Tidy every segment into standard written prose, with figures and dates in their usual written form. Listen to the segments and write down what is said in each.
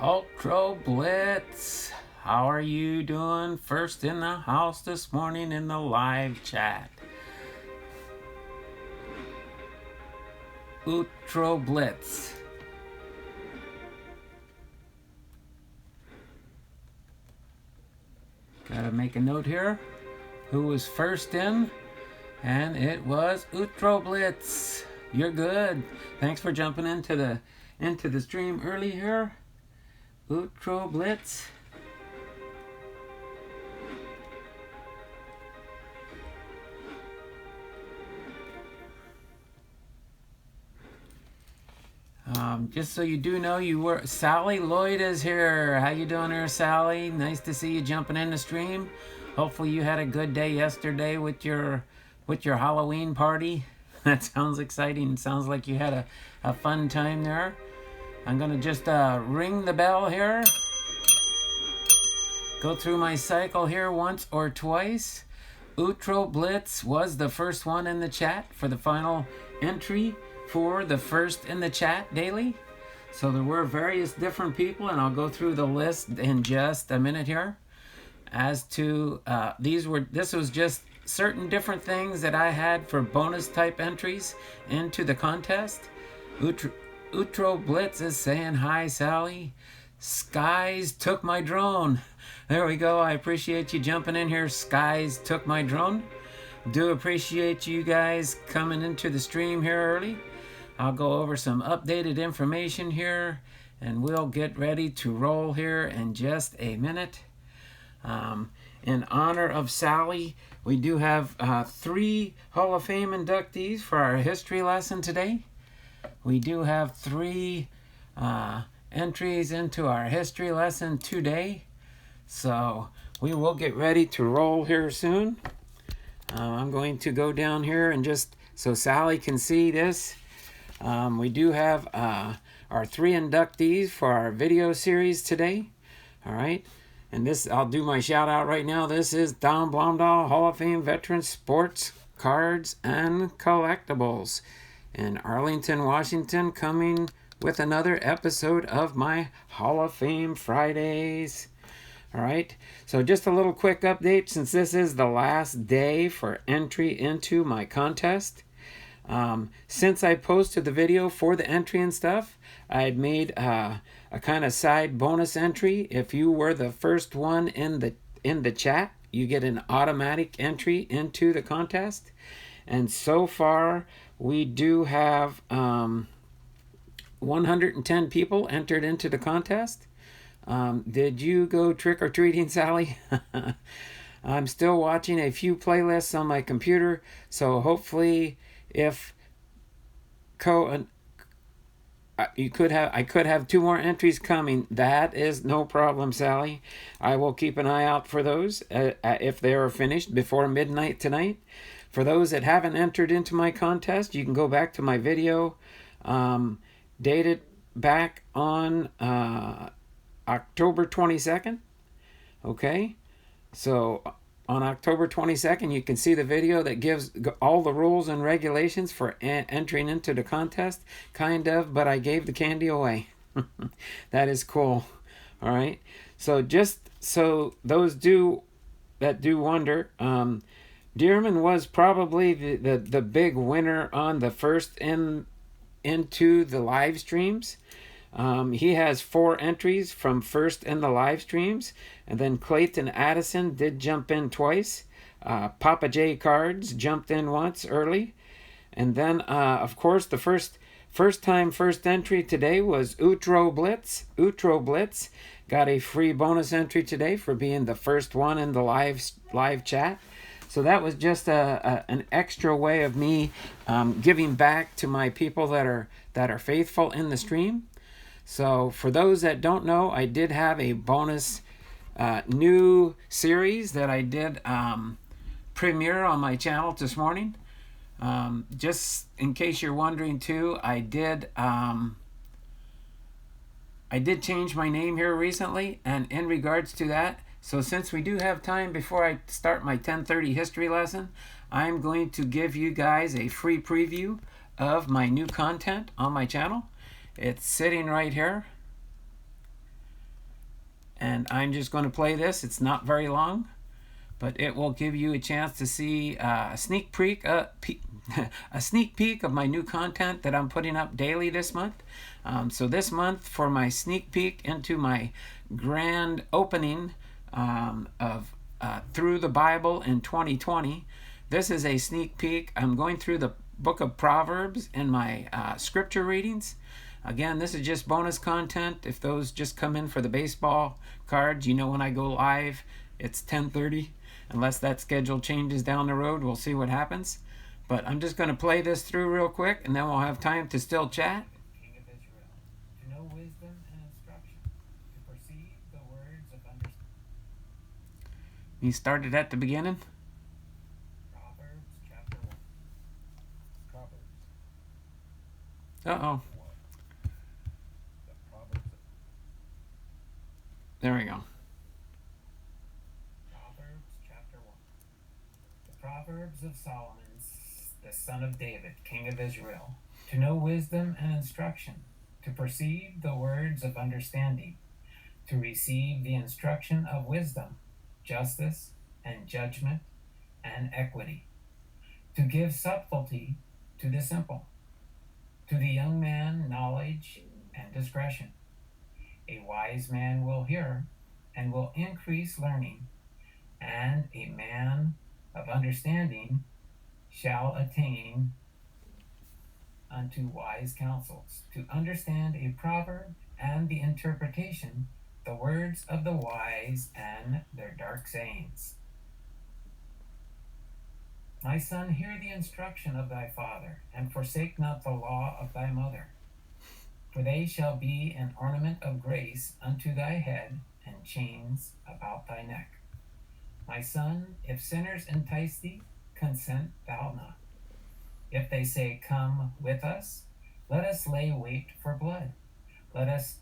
Ultra Blitz, how are you doing? First in the house this morning in the live chat. Ultra Blitz. Gotta make a note here. Who was first in? And it was Ultra Blitz. You're good. Thanks for jumping into the stream early here. Ultra Blitz. Just so you do know, Sally Lloyd is here. How you doing here, Sally? Nice to see you jumping in the stream. Hopefully you had a good day yesterday with your Halloween party. That sounds exciting. Sounds like you had a fun time there. I'm gonna just ring the bell here. Go through my cycle here once or twice. Ultra Blitz was the first one in the chat for the final entry for the first in the chat daily. So there were various different people, and I'll go through the list in just a minute here. As to this was just certain different things that I had for bonus type entries into the contest. Ultra Blitz is saying hi, Sally. Skies took my drone. There we go. I appreciate you jumping in here. Skies took my drone. Do appreciate you guys coming into the stream here early. I'll go over some updated information here, and we'll get ready to roll here in just a minute. In honor of Sally, we do have 3 Hall of Fame inductees for our history lesson today. We do have 3 entries into our history lesson today. So we will get ready to roll here soon. I'm going to go down here and just so Sally can see this. We do have our 3 inductees for our video series today. All right. And this, I'll do my shout out right now. This is Don Blomdahl, Hall of Fame veteran, sports, cards, and collectibles in Arlington, Washington, coming with another episode of my Hall of Fame Fridays. All right, so just a little quick update since this is the last day for entry into my contest. Since I posted the video for the entry and stuff, I had made a kind of side bonus entry. If you were the first one in the chat, you get an automatic entry into the contest. And so far, we do have 110 people entered into the contest. Did you go trick-or-treating, Sally? I'm still watching a few playlists on my computer, so hopefully if I could have 2 more entries coming. That is no problem, Sally. I will keep an eye out for those if they are finished before midnight tonight. For those that haven't entered into my contest, you can go back to my video dated back on October 22nd. Okay, so on October 22nd, you can see the video that gives all the rules and regulations for entering into the contest, kind of, but I gave the candy away. That is cool. All right, so just so those that do wonder, Dearman was probably the big winner on the first into the live streams. He has 4 entries from first in the live streams, and then Clayton Addison did jump in twice. Papa J Cards jumped in once early, and then of course the first entry today was Ultra Blitz. Ultra Blitz got a free bonus entry today for being the first one in the live chat. So that was just an extra way of me giving back to my people that are faithful in the stream. So for those that don't know, I did have a bonus new series that I did premiere on my channel this morning. Just in case you're wondering too, I did change my name here recently, and in regards to that, so since we do have time before I start my 10:30 history lesson, I'm going to give you guys a free preview of my new content on my channel. It's sitting right here. And I'm just going to play this. It's not very long, but it will give you a chance to see a sneak peek, a sneak peek of my new content that I'm putting up daily this month. So this month, for my sneak peek into my grand opening of Through the Bible in 2020, this is a sneak peek. I'm going through the book of Proverbs in my scripture readings. Again, this is just bonus content. If those just come in for the baseball cards, you know when I go live, it's 10:30. Unless that schedule changes down the road, we'll see what happens. But I'm just going to play this through real quick, and then we'll have time to still chat. King of Israel, to know wisdom and instruction, to perceive the words of understanding. He started at the beginning. Proverbs chapter 1. Proverbs. Uh-oh. The Proverbs. There we go. Proverbs chapter 1. The Proverbs of Solomon, the son of David, king of Israel, to know wisdom and instruction, to perceive the words of understanding, to receive the instruction of wisdom, justice, and judgment, and equity, to give subtlety to the simple, to the young man knowledge and discretion. A wise man will hear and will increase learning, and a man of understanding shall attain unto wise counsels. To understand a proverb and the interpretation, the words of the wise and their dark sayings. My son, hear the instruction of thy father, and forsake not the law of thy mother. For they shall be an ornament of grace unto thy head, and chains about thy neck. My son, if sinners entice thee, consent thou not. If they say, come with us, let us lay wait for blood. Let us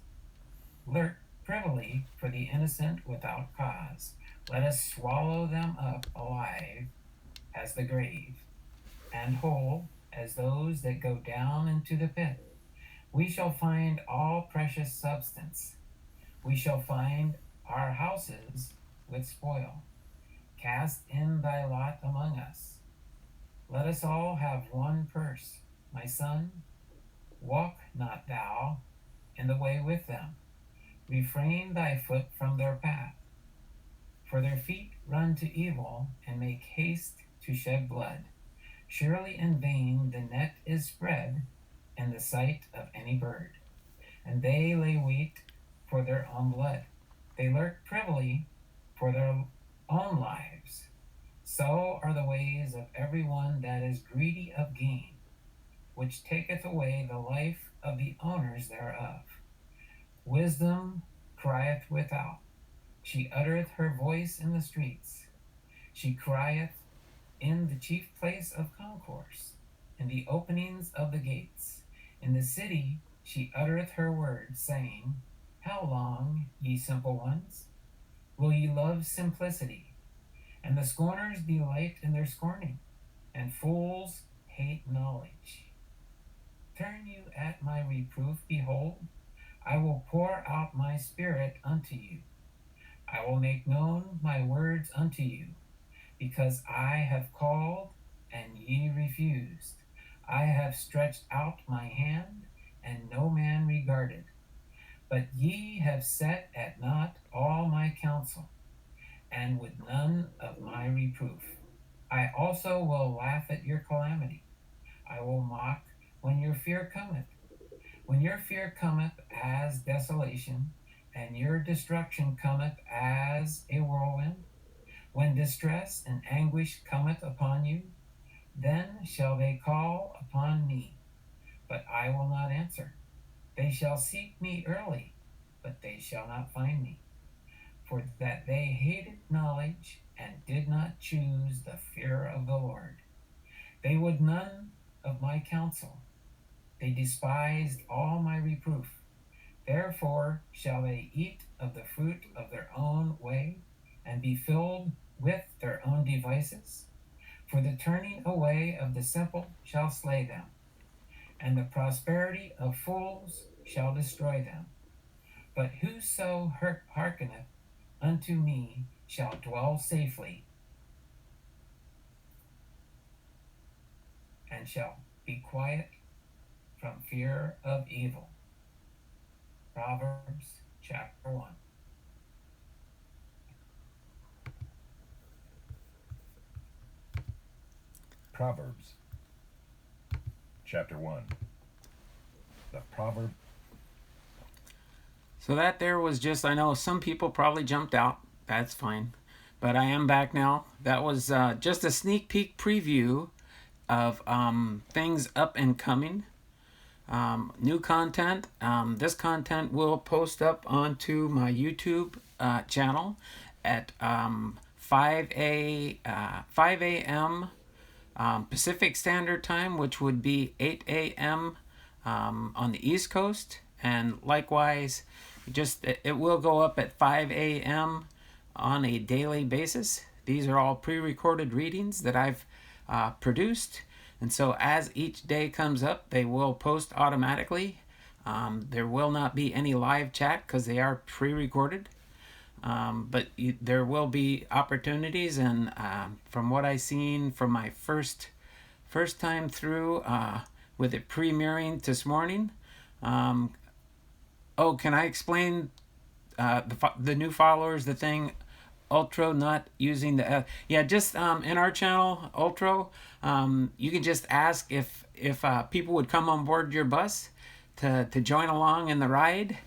lurk privily for the innocent without cause. Let us swallow them up alive as the grave, and whole as those that go down into the pit. We shall find all precious substance. We shall find our houses with spoil. Cast in thy lot among us. Let us all have one purse. My son, walk not thou in the way with them. Refrain thy foot from their path. For their feet run to evil, and make haste to shed blood. Surely in vain the net is spread in the sight of any bird, and they lay wait for their own blood. They lurk privily for their own lives. So are the ways of every one that is greedy of gain, which taketh away the life of the owners thereof. Wisdom crieth without. She uttereth her voice in the streets. She crieth in the chief place of concourse, in the openings of the gates. In the city she uttereth her words, saying, how long, ye simple ones, will ye love simplicity? And the scorners delight in their scorning, and fools hate knowledge. Turn you at my reproof, behold, I will pour out my spirit unto you. I will make known my words unto you, because I have called, and ye refused. I have stretched out my hand, and no man regarded. But ye have set at naught all my counsel, and would none of my reproof. I also will laugh at your calamity. I will mock when your fear cometh. When your fear cometh as desolation, and your destruction cometh as a whirlwind, when distress and anguish cometh upon you, then shall they call upon me, but I will not answer. They shall seek me early, but they shall not find me. For that they hated knowledge, and did not choose the fear of the Lord. They would none of my counsel. They despised all my reproof. Therefore shall they eat of the fruit of their own way, and be filled with their own devices. For the turning away of the simple shall slay them, and the prosperity of fools shall destroy them. But whoso hearkeneth unto me shall dwell safely, and shall be quiet from fear of evil. Proverbs chapter 1. Proverbs chapter 1. The proverb. So that there was just, I know some people probably jumped out. That's fine. But I am back now. That was just a sneak peek preview of things up and coming. New content. This content will post up onto my YouTube channel at 5 a.m. Pacific Standard Time, which would be 8 a.m. On the East Coast. And likewise, it will go up at 5 a.m. on a daily basis. These are all pre-recorded readings that I've produced. And so as each day comes up, they will post automatically. There will not be any live chat because they are pre-recorded. But there will be opportunities, and from what I've seen from my first time through with it premiering this morning. Can I explain the new followers, the thing, Ultra not using the just in our channel, Ultra, you can just ask if people would come on board your bus to join along in the ride.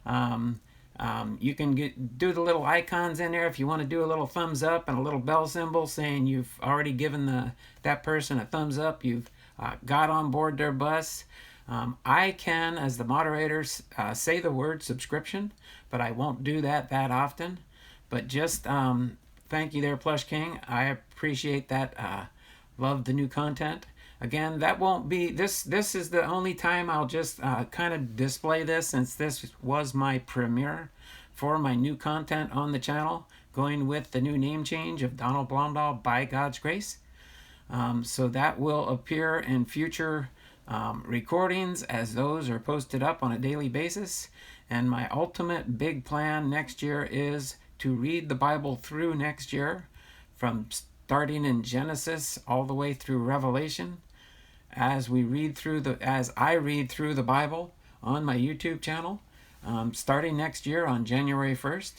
You can do the little icons in there if you want to do a little thumbs up and a little bell symbol saying you've already given that person a thumbs up. You've got on board their bus. I can, as the moderator, say the word subscription, but I won't do that often. But just thank you there, Plush King. I appreciate that. Love the new content. Again, that won't be, this is the only time I'll just kind of display this, since this was my premiere for my new content on the channel, going with the new name change of Donald Blomdahl by God's grace. So that will appear in future recordings as those are posted up on a daily basis. And my ultimate big plan next year is to read the Bible through next year, from starting in Genesis all the way through Revelation, as I read through the Bible on my YouTube channel, starting next year on January 1st.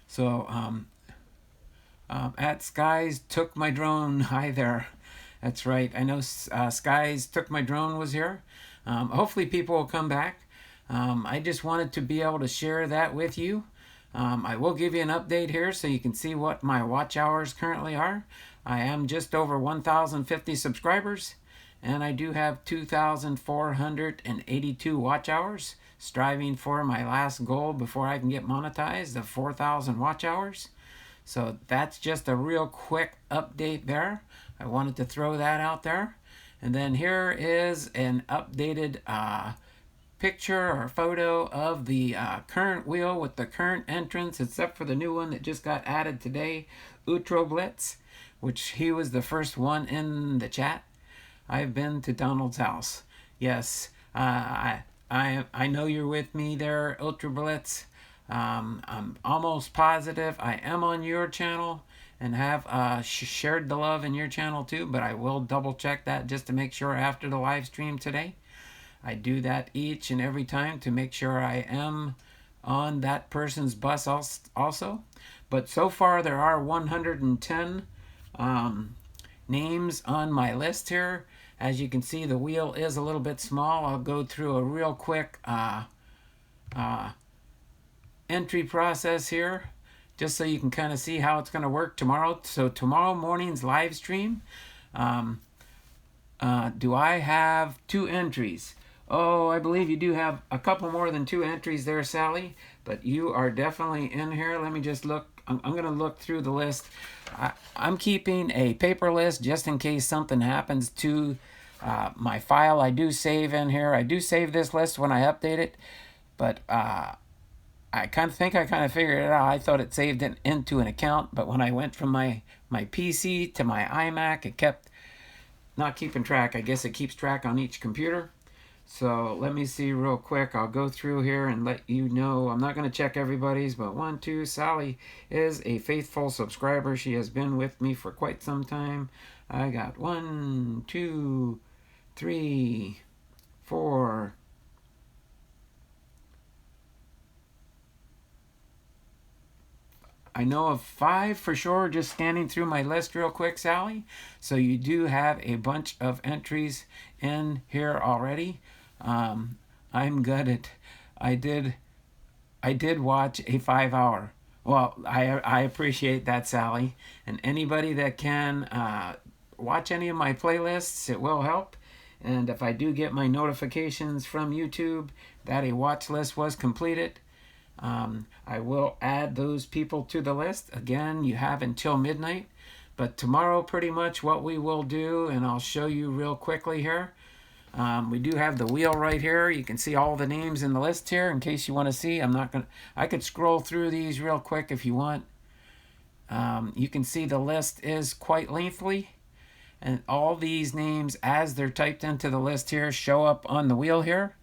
So at Skies Took My Drone, hi there. That's right. I know Skies Took My Drone was here. Hopefully people will come back. I just wanted to be able to share that with you. I will give you an update here so you can see what my watch hours currently are. I am just over 1,050 subscribers, and I do have 2,482 watch hours, striving for my last goal before I can get monetized of 4,000 watch hours. So that's just a real quick update there. I wanted to throw that out there. And then here is an updated picture or photo of the current wheel with the current entrance, except for the new one that just got added today, Utro Blitz, which he was the first one in the chat. I've been to Donald's house. Yes, I know you're with me there, Ultra Blitz. I'm almost positive I am on your channel and have shared the love in your channel too, but I will double check that just to make sure after the live stream today. I do that each and every time to make sure I am on that person's bus also. But so far there are 110 names on my list here. As you can see, the wheel is a little bit small. I'll go through a real quick entry process here, just so you can kind of see how it's going to work tomorrow. So tomorrow morning's live stream, do I have 2 entries? Oh, I believe you do have a couple more than 2 entries there, Sally, but you are definitely in here. Let me just look. I'm going to look through the list. I'm keeping a paper list just in case something happens to my file. I do save in here. I do save this list when I update it, but I kind of figured it out. I thought it saved it into an account, but when I went from my PC to my iMac, it kept not keeping track. I guess it keeps track on each computer. So let me see real quick. I'll go through here and let you know. I'm not going to check everybody's, but 1, 2. Sally is a faithful subscriber. She has been with me for quite some time. I got 1, 2, 3, 4. I know of 5 for sure, just scanning through my list real quick, Sally. So you do have a bunch of entries in here already. I'm good at. I did watch a 5-hour. Well, I appreciate that, Sally. And anybody that can watch any of my playlists, it will help. And if I do get my notifications from YouTube that a watch list was completed, I will add those people to the list. Again, you have until midnight. But tomorrow, pretty much what we will do, and I'll show you real quickly here. We do have the wheel right here. You can see all the names in the list here in case you want to see. I could scroll through these real quick if you want. You can see the list is quite lengthy. And all these names, as they're typed into the list here, show up on the wheel here.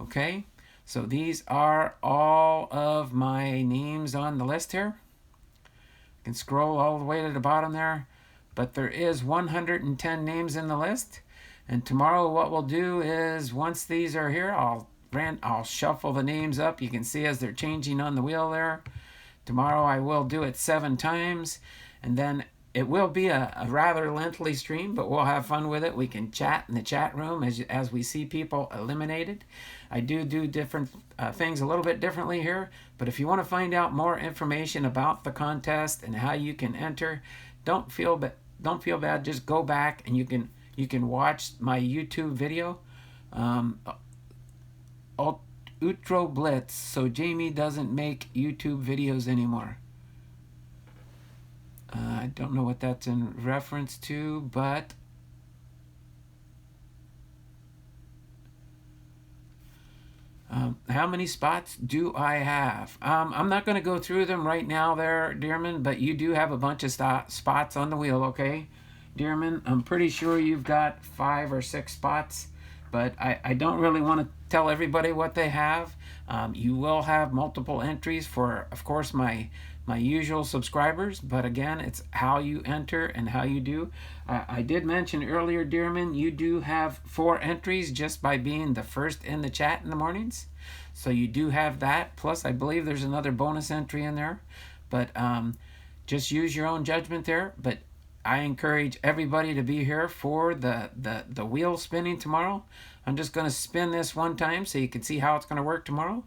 Okay. So these are all of my names on the list here. You can scroll all the way to the bottom there. But there is 110 names in the list. And tomorrow what we'll do is, once these are here, I'll shuffle the names up. You can see as they're changing on the wheel there. Tomorrow I will do it 7 times. And then it will be a rather lengthy stream, but we'll have fun with it. We can chat in the chat room as we see people eliminated. I do different things a little bit differently here. But if you want to find out more information about the contest and how you can enter, don't feel bad. Just go back and you can watch my YouTube video. Utro Blitz. So Jamie doesn't make YouTube videos anymore. I don't know what that's in reference to, but how many spots do I have? I'm not going to go through them right now there, Dearman, but you do have a bunch of spots on the wheel, okay? Dearman, I'm pretty sure you've got 5 or 6 spots, but I don't really want to tell everybody what they have. You will have multiple entries for, of course, my usual subscribers, but again, it's how you enter and how you do. I did mention earlier, Dearman, you do have 4 entries just by being the first in the chat in the mornings. So you do have that. Plus, I believe there's another bonus entry in there. But just use your own judgment there. But I encourage everybody to be here for the wheel spinning tomorrow. I'm just going to spin this one time so you can see how it's going to work tomorrow.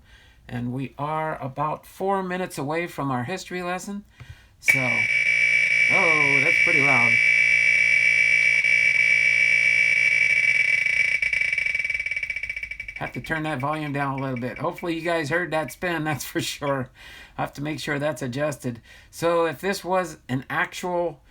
And we are about 4 minutes away from our history lesson. So, oh, that's pretty loud. Have to turn that volume down a little bit. Hopefully you guys heard that spin, that's for sure. I have to make sure that's adjusted. So if this was an actual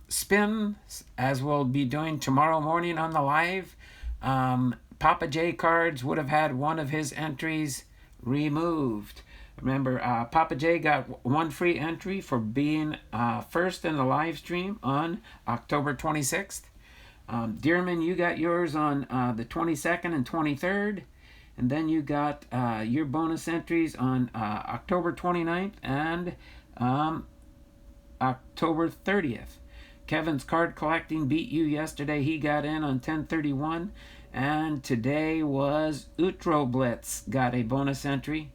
spin, as we'll be doing tomorrow morning on the live, Papa J Cards would have had one of his entries removed. Remember, Papa J got 1 free entry for being first in the live stream on October 26th. Dearman, you got yours on the 22nd and 23rd. And then you got your bonus entries on October 29th and October 30th. Kevin's card collecting beat you yesterday. He got in on 10/31. And today was Utro Blitz. Got a bonus entry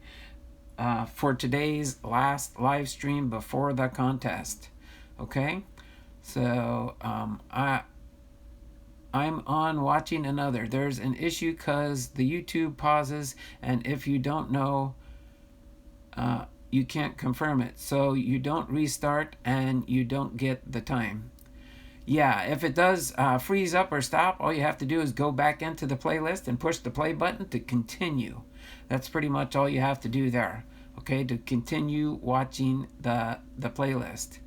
for today's last live stream before the contest. Okay? So I'm on watching another. There's an issue because the YouTube pauses, and if you don't know, you can't confirm it. So you don't restart and you don't get the time. Yeah, if it does freeze up or stop, all you have to do is go back into the playlist and push the play button to continue. That's pretty much all you have to do there, okay, to continue watching the playlist.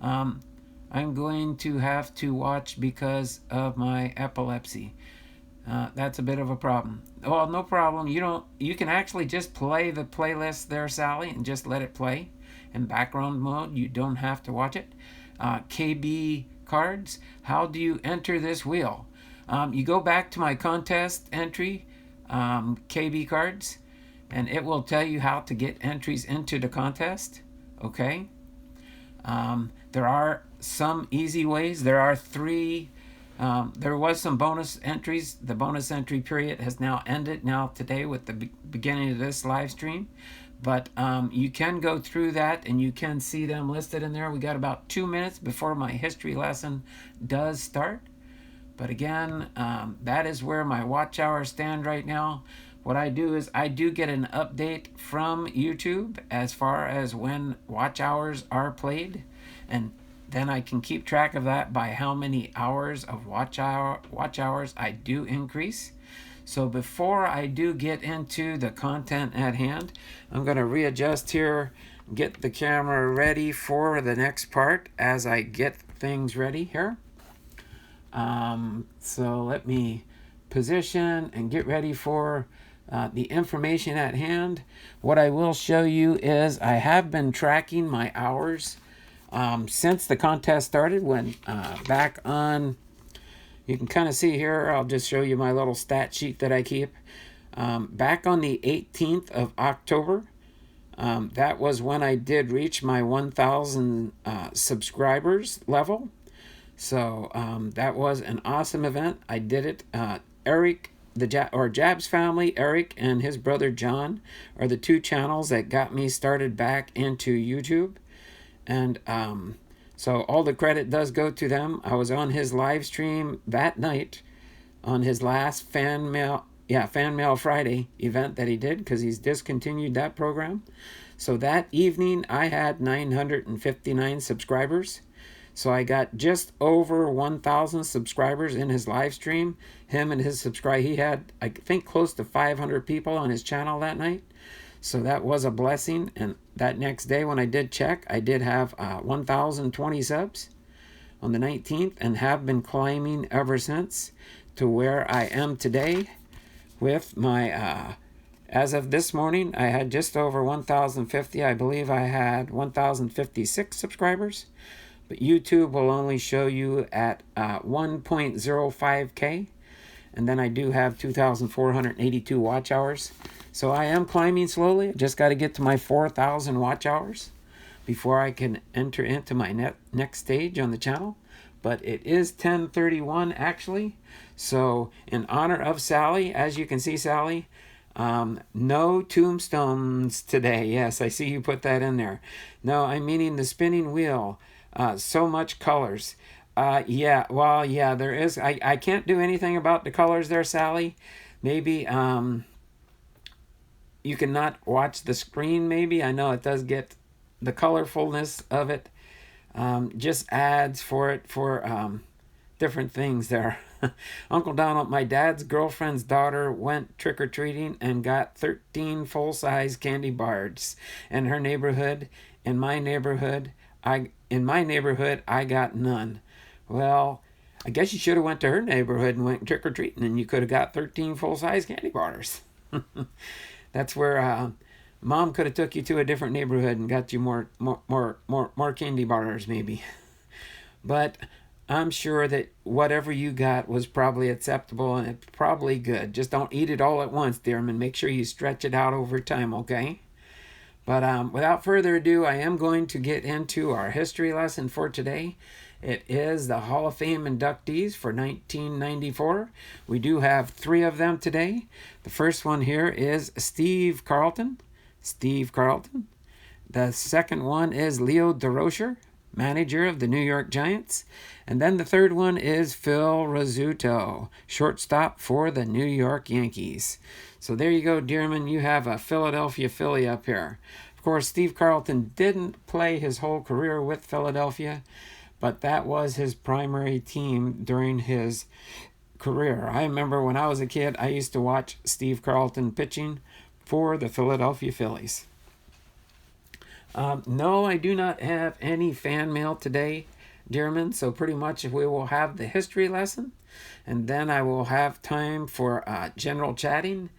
I'm going to have to watch because of my epilepsy. That's a bit of a problem. Well, no problem. You can actually just play the playlist there, Sally, and just let it play in background mode. You don't have to watch it. KB Cards, how do you enter this wheel? You go back to my contest entry, KB cards, and it will tell you how to get entries into the contest. Okay. There are some easy ways. There are three. There was some bonus entries. The bonus entry period has now ended now today with the beginning of this live stream. But you can go through that and you can see them listed in there. We got about 2 minutes before my history lesson does start. But again, that is where my watch hours stand right now. What I do is I do get an update from YouTube as far as when watch hours are played, and then I can keep track of that by how many hours of watch hours I do increase. So before I do get into the content at hand, I'm going to readjust here, get the camera ready for the next part as I get things ready here. So let me position and get ready for the information at hand. What I will show you is I have been tracking my hours since the contest started. When back on, you can kind of see here, I'll just show you my little stat sheet that I keep. Back on the 18th of October, that was when I did reach my 1,000 subscribers level. So that was an awesome event. I did it. Eric, Jabs family, Eric and his brother John are the two channels that got me started back into YouTube. And so all the credit does go to them. I was on his live stream that night on his last Fan Mail Friday event that he did, because he's discontinued that program. So that evening I had 959 subscribers. So I got just over 1,000 subscribers in his live stream. Him and his he had, I think, close to 500 people on his channel that night. So that was a blessing. And that next day when I did check, I did have 1,020 subs on the 19th, and have been climbing ever since to where I am today with my, as of this morning, I had just over 1,050. I believe I had 1,056 subscribers. But YouTube will only show you at 1.05K. And then I do have 2,482 watch hours. So I am climbing slowly. I just got to get to my 4,000 watch hours before I can enter into my next stage on the channel. But it is 10:31 actually. So in honor of Sally, as you can see, Sally, no tombstones today. Yes, I see you put that in there. No, I'm meaning the spinning wheel. So much colors. Yeah, well, yeah, there is. I can't do anything about the colors there, Sally. Maybe you cannot watch the screen, maybe. I know it does get the colorfulness of it. Just adds for it for different things there. Uncle Donald, my dad's girlfriend's daughter went trick-or-treating and got 13 full-size candy bars in her neighborhood. In my neighborhood, I got none. Well, I guess you should have went to her neighborhood and went trick-or-treating, and you could have got 13 full-size candy bars. That's where Mom could have took you to a different neighborhood and got you more candy bars, maybe. But I'm sure that whatever you got was probably acceptable, and it's probably good. Just don't eat it all at once, Dearman. Make sure you stretch it out over time, okay? But without further ado, I am going to get into our history lesson for today. It is the Hall of Fame inductees for 1994. We do have 3 of them today. The first one here is Steve Carlton. The second one is Leo DeRocher, manager of the New York Giants. And then the third one is Phil Rizzuto, shortstop for the New York Yankees. So there you go, Dearman. You have a Philadelphia Philly up here. Of course, Steve Carlton didn't play his whole career with Philadelphia, but that was his primary team during his career. I remember when I was a kid, I used to watch Steve Carlton pitching for the Philadelphia Phillies. No, I do not have any fan mail today, Dearman, so pretty much we will have the history lesson, and then I will have time for general chatting.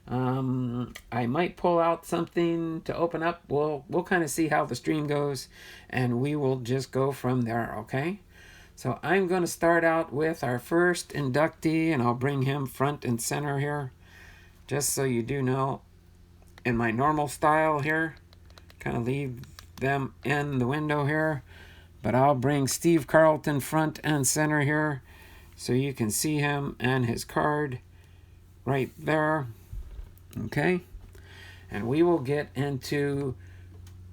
I might pull out something to open up. We'll kind of see how the stream goes, and we will just go from there, okay? So I'm going to start out with our first inductee, and I'll bring him front and center here, just so you do know. In my normal style here, kind of leave them in the window here, but I'll bring Steve Carlton front and center here so you can see him and his card right there. Okay, and we will get into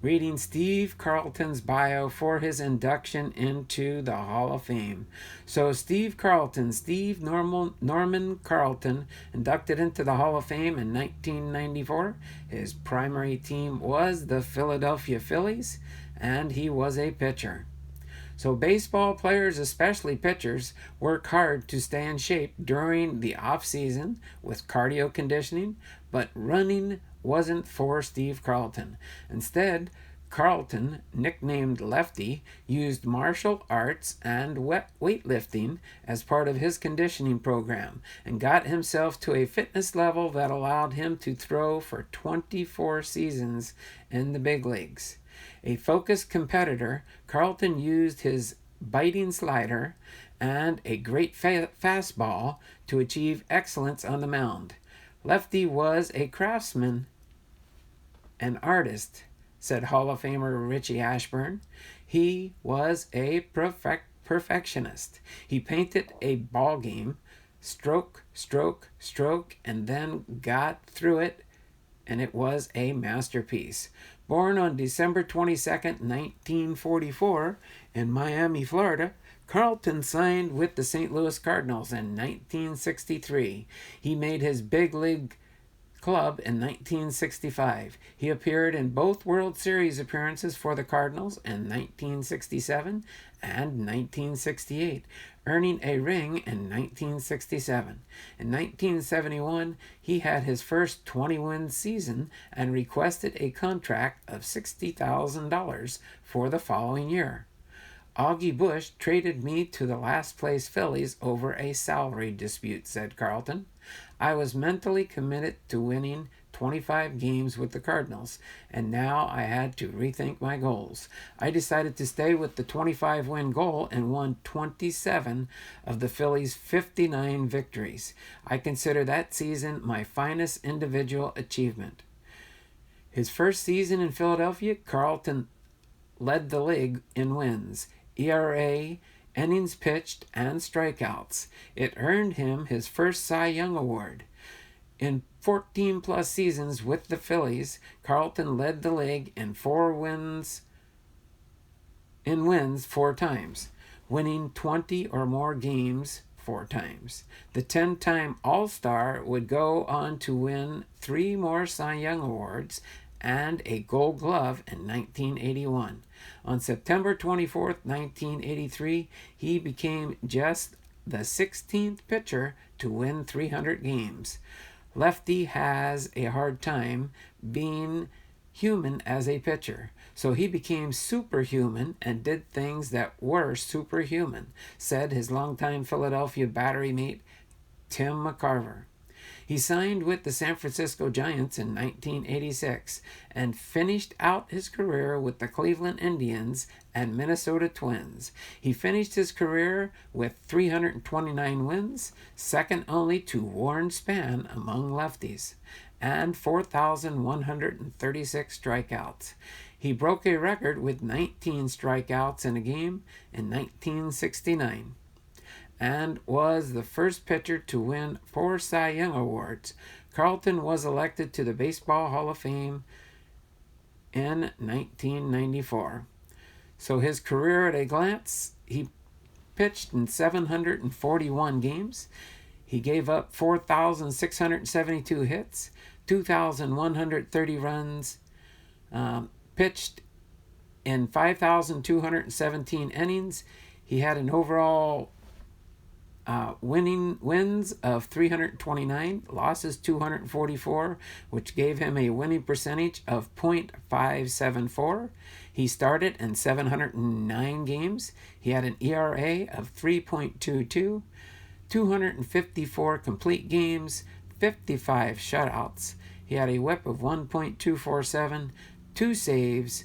reading Steve Carlton's bio for his induction into the Hall of Fame. So Steve Norman Carlton, inducted into the Hall of Fame in 1994. His primary team was the Philadelphia Phillies, and he was a pitcher. So baseball players, especially pitchers, work hard to stay in shape during the off season with cardio conditioning, but running wasn't for Steve Carlton. Instead, Carlton, nicknamed Lefty, used martial arts and weightlifting as part of his conditioning program and got himself to a fitness level that allowed him to throw for 24 seasons in the big leagues. A focused competitor, Carlton used his biting slider and a great fastball to achieve excellence on the mound. Lefty was a craftsman, an artist, said Hall of Famer Richie Ashburn. He was a perfectionist. He painted a ball game, stroke, stroke, stroke, and then got through it, and it was a masterpiece. Born on December 22nd, 1944, in Miami, Florida, Carlton signed with the St. Louis Cardinals in 1963. He made his big league club in 1965. He appeared in both World Series appearances for the Cardinals in 1967 and 1968, earning a ring in 1967. In 1971, he had his first 20-win season and requested a contract of $60,000 for the following year. Augie Bush traded me to the last place Phillies over a salary dispute, said Carlton. I was mentally committed to winning 25 games with the Cardinals, and now I had to rethink my goals. I decided to stay with the 25-win goal and won 27 of the Phillies' 59 victories. I consider that season my finest individual achievement. His first season in Philadelphia, Carlton led the league in wins, ERA, innings pitched, and strikeouts. It earned him his first Cy Young Award. In 14-plus seasons with the Phillies, Carlton led the league in wins 4 times, winning 20 or more games 4 times. The 10-time All-Star would go on to win 3 more Cy Young Awards and a Gold Glove in 1981. On September 24, 1983, he became just the 16th pitcher to win 300 games. Lefty has a hard time being human as a pitcher, so he became superhuman and did things that were superhuman, said his longtime Philadelphia battery mate Tim McCarver. He signed with the San Francisco Giants in 1986 and finished out his career with the Cleveland Indians and Minnesota Twins. He finished his career with 329 wins, second only to Warren Spahn among lefties, and 4,136 strikeouts. He broke a record with 19 strikeouts in a game in 1969. And was the first pitcher to win 4 Cy Young Awards. Carlton was elected to the Baseball Hall of Fame in 1994. So his career at a glance, he pitched in 741 games. He gave up 4,672 hits, 2,130 runs, pitched in 5,217 innings. He had an overall wins of 329, losses 244, which gave him a winning percentage of .574. He started in 709 games. He had an ERA of 3.22, 254 complete games, 55 shutouts. He had a whip of 1.247, 2 saves,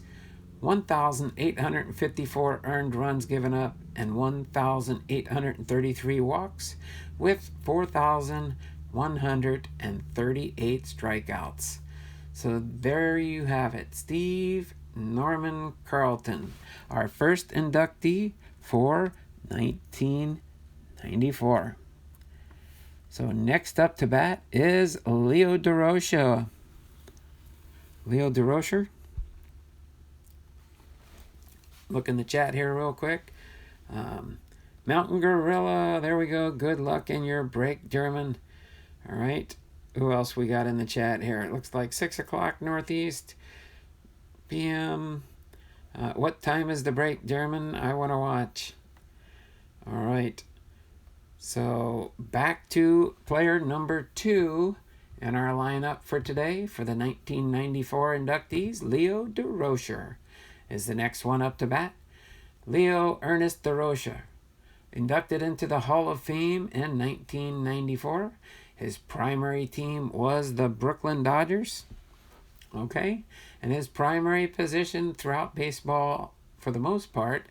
1,854 earned runs given up, and 1,833 walks, with 4,138 strikeouts. So there you have it. Steve Norman Carlton, our first inductee for 1994. So next up to bat is Leo DeRocha. Leo DeRocha. Look in the chat here real quick. Mountain Gorilla, there we go. Good luck in your break, German. All right. Who else we got in the chat here? It looks like 6 o'clock Northeast p.m. What time is the break, German? I want to watch. All right. So back to player number 2 in our lineup for today for the 1994 inductees. Leo DeRocha is the next one up to bat. Leo Ernest DeRocha, inducted into the Hall of Fame in 1994. His primary team was the Brooklyn Dodgers. Okay? And his primary position throughout baseball, for the most part,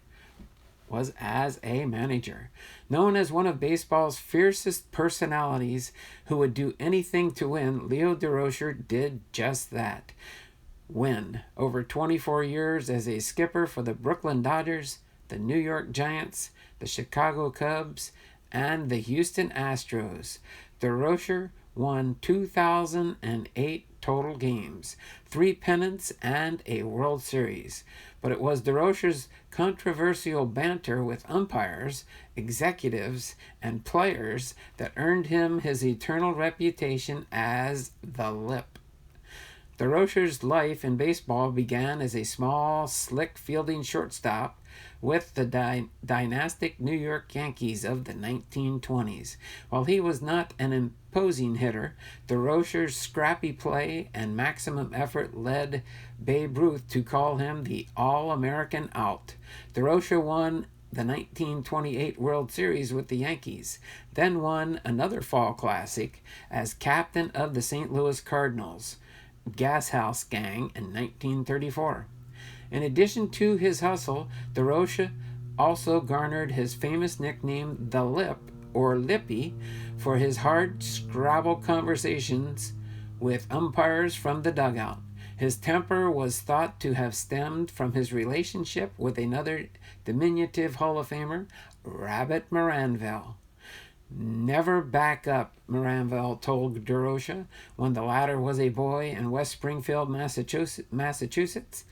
was as a manager. Known as one of baseball's fiercest personalities who would do anything to win, Leo DeRocha did just that. Win. Over 24 years as a skipper for the Brooklyn Dodgers, the New York Giants, the Chicago Cubs, and the Houston Astros, DeRocha won 2,008 total games, 3 pennants, and a World Series. But it was DeRocha's controversial banter with umpires, executives, and players that earned him his eternal reputation as the Lip. DeRocha's life in baseball began as a small, slick fielding shortstop with the dynastic New York Yankees of the 1920s. While he was not an imposing hitter, DeRocha's scrappy play and maximum effort led Babe Ruth to call him the All-American Out. DeRocha won the 1928 World Series with the Yankees, then won another Fall Classic as captain of the St. Louis Cardinals Gas House Gang in 1934. In addition to his hustle, DeRocha also garnered his famous nickname the Lip, or Lippy, for his hard Scrabble conversations with umpires from the dugout. His temper was thought to have stemmed from his relationship with another diminutive Hall of Famer, Rabbit Moranville. Never back up, Moranville told DeRocha when the latter was a boy in West Springfield, Massachusetts.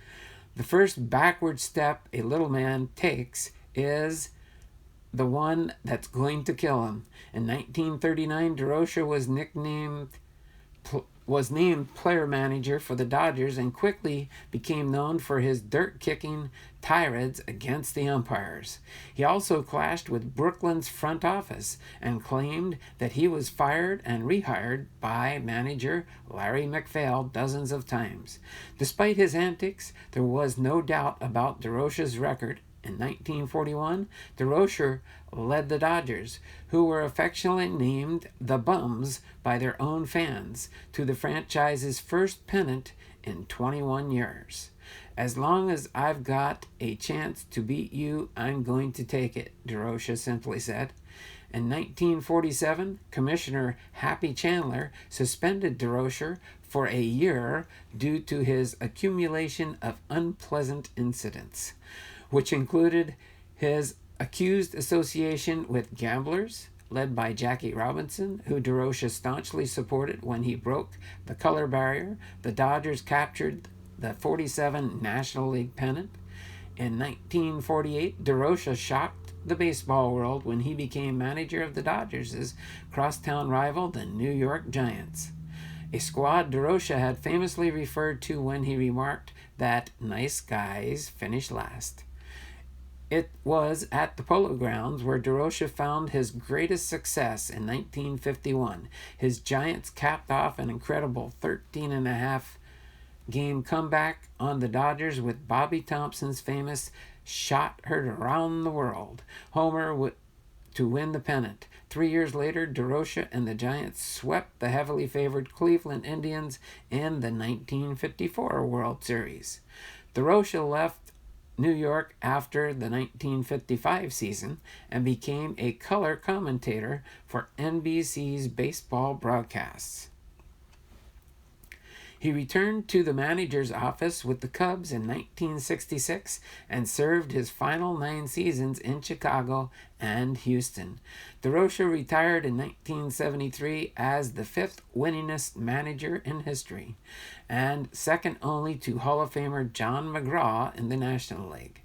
The first backward step a little man takes is the one that's going to kill him. In 1939, DeRocha was named player manager for the Dodgers and quickly became known for his dirt-kicking tirades against the umpires. He also clashed with Brooklyn's front office and claimed that he was fired and rehired by manager Larry McPhail dozens of times. Despite his antics, there was no doubt about DeRocha's record. In 1941, DeRocha led the Dodgers, who were affectionately named the Bums by their own fans, to the franchise's first pennant in 21 years. As long as I've got a chance to beat you, I'm going to take it, DeRocha simply said. In 1947, Commissioner Happy Chandler suspended DeRocha for a year due to his accumulation of unpleasant incidents, which included his accused association with gamblers, led by Jackie Robinson, who DeRocha staunchly supported when he broke the color barrier. The Dodgers captured the 47 National League pennant. In 1948, DeRocha shocked the baseball world when he became manager of the Dodgers' crosstown rival, the New York Giants, a squad DeRocha had famously referred to when he remarked that nice guys finish last. It was at the Polo Grounds where DeRocha found his greatest success in 1951. His Giants capped off an incredible 13.5-game comeback on the Dodgers with Bobby Thompson's famous shot heard around the world homer to win the pennant. 3 years later, DeRocha and the Giants swept the heavily favored Cleveland Indians in the 1954 World Series. DeRocha left New York after the 1955 season and became a color commentator for NBC's baseball broadcasts. He returned to the manager's office with the Cubs in 1966 and served his final 9 seasons in Chicago and Houston. DeRocha retired in 1973 as the 5th winningest manager in history, and second only to Hall of Famer John McGraw in the National League.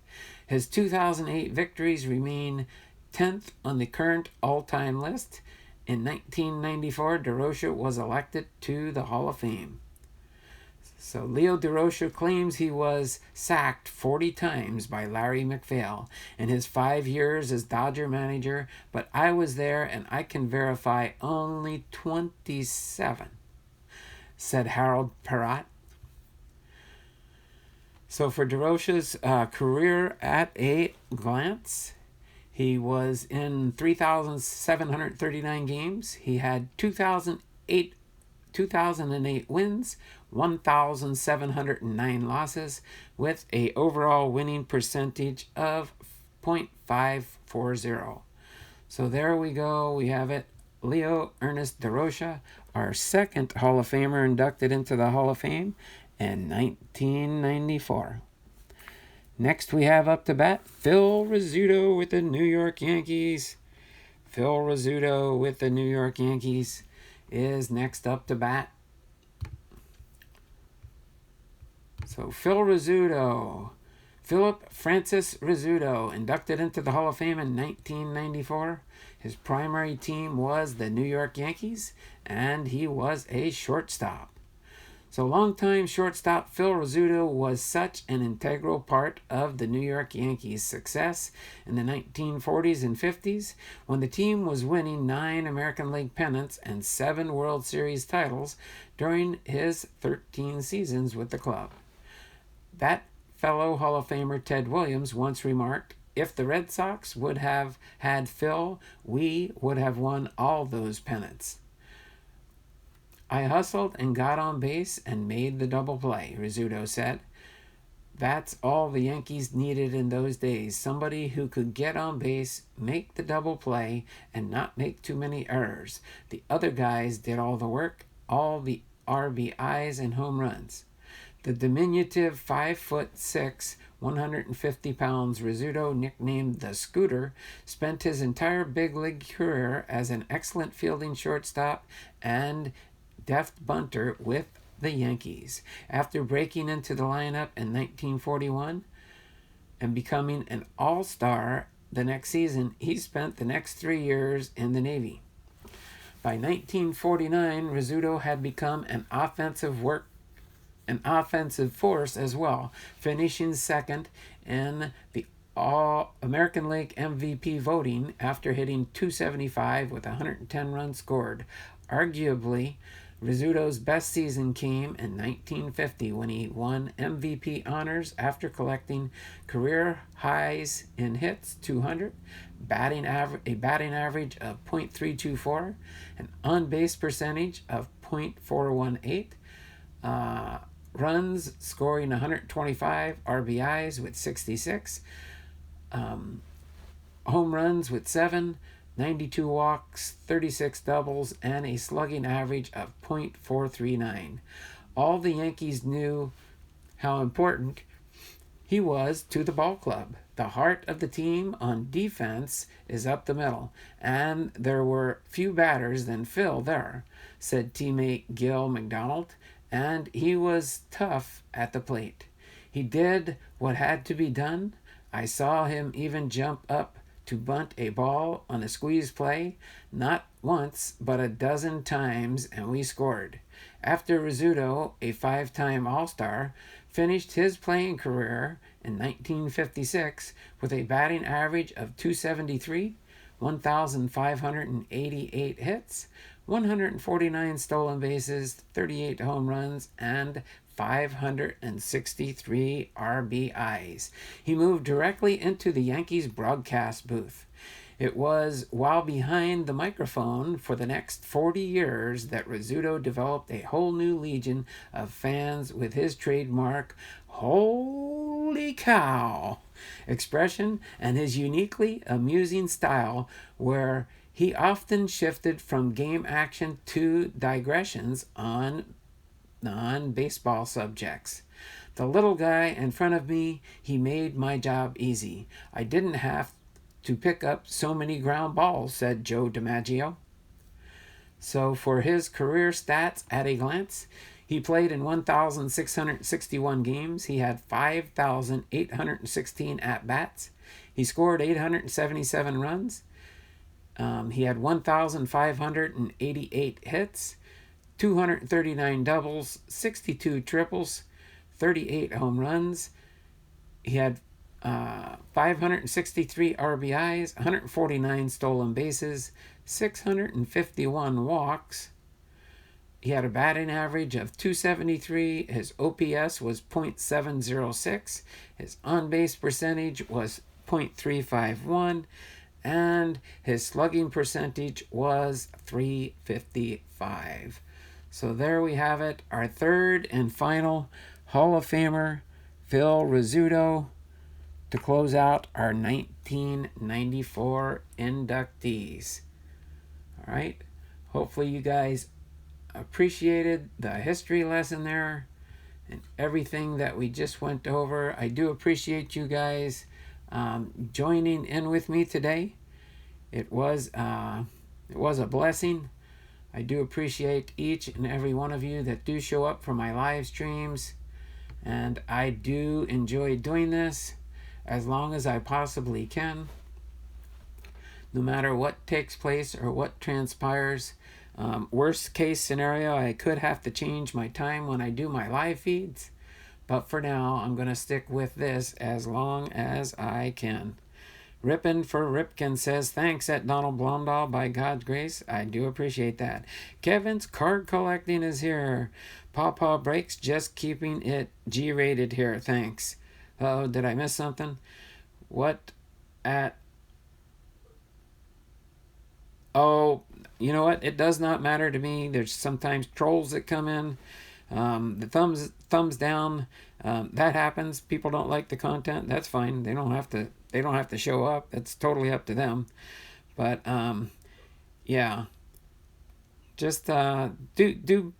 His 2008 victories remain 10th on the current all-time list. In 1994, DeRocha was elected to the Hall of Fame. So Leo DeRocha claims he was sacked 40 times by Larry McPhail in his 5 years as Dodger manager, but I was there and I can verify only 27, said Harold Perrott. So for DeRocha's career at a glance, he was in 3,739 games. He had 2008 wins, 1,709 losses, with a overall winning percentage of .540. So there we go. We have it. Leo Ernest DeRocha, our second Hall of Famer inducted into the Hall of Fame in 1994. Next we have up to bat Phil Rizzuto with the New York Yankees. Phil Rizzuto with the New York Yankees is next up to bat. So Phil Rizzuto, Philip Francis Rizzuto, inducted into the Hall of Fame in 1994. His primary team was the New York Yankees, and he was a shortstop. So longtime shortstop Phil Rizzuto was such an integral part of the New York Yankees' success in the 1940s and 50s when the team was winning 9 American League pennants and 7 World Series titles during his 13 seasons with the club. That fellow Hall of Famer Ted Williams once remarked, "If the Red Sox would have had Phil, we would have won all those pennants." "I hustled and got on base and made the double play," Rizzuto said. "That's all the Yankees needed in those days, somebody who could get on base, make the double play, and not make too many errors. The other guys did all the work, all the RBIs and home runs." The diminutive 5'6", 150 pounds Rizzuto, nicknamed the Scooter, spent his entire big league career as an excellent fielding shortstop and deft bunter with the Yankees. After breaking into the lineup in 1941 and becoming an all-star the next season, he spent the next 3 years in the Navy. By 1949, Rizzuto had become an offensive force as well, finishing second in the All-American League MVP voting after hitting .275 with 110 runs scored. Arguably, Rizzuto's best season came in 1950 when he won MVP honors after collecting career highs in hits, 200, a batting average of .324, an on-base percentage of .418, runs scoring 125, RBIs with 66, home runs with 7, 92 walks, 36 doubles, and a slugging average of .439. All the Yankees knew how important he was to the ball club. The heart of the team on defense is up the middle, and there were few batters than Phil there, said teammate Gil McDonald, and he was tough at the plate. He did what had to be done. I saw him even jump up to bunt a ball on a squeeze play, not once, but a dozen times, and we scored. After Rizzuto, a 5-time All-Star, finished his playing career in 1956 with a batting average of .273, 1,588 hits, 149 stolen bases, 38 home runs, and 563 RBIs. He moved directly into the Yankees broadcast booth. It was while behind the microphone for the next 40 years that Rizzuto developed a whole new legion of fans with his trademark, "Holy cow!" expression and his uniquely amusing style, where he often shifted from game action to digressions on non-baseball subjects. The little guy in front of me, he made my job easy. I didn't have to pick up so many ground balls, said Joe DiMaggio. So for his career stats at a glance, he played in 1,661 games. He had 5,816 at-bats. He scored 877 runs. He had 1,588 hits, 239 doubles, 62 triples, 38 home runs. He had 563 RBIs, 149 stolen bases, 651 walks. He had a batting average of .273. His OPS was .706. His on-base percentage was .351. And his slugging percentage was .355. So there we have it. Our third and final Hall of Famer, Phil Rizzuto, to close out our 1994 inductees. All right. Hopefully you guys appreciated the history lesson there and everything that we just went over. I do appreciate you guys joining in with me today. It was a blessing. I do appreciate each and every one of you that do show up for my live streams, and I do enjoy doing this as long as I possibly can. No matter what takes place or what transpires, worst case scenario, I could have to change my time when I do my live feeds, but for now, I'm going to stick with this as long as I can. Rippin' for Ripkin says, thanks at Donald Blomdahl, by God's grace. I do appreciate that. Kevin's card collecting is here. Pawpaw Breaks, just keeping it G-rated here. Thanks. Oh, did I miss something? What at... Oh, you know what? It does not matter to me. There's sometimes trolls that come in. The thumbs down. That happens. People don't like the content. That's fine. They don't have to show up. That's totally up to them. But yeah, just do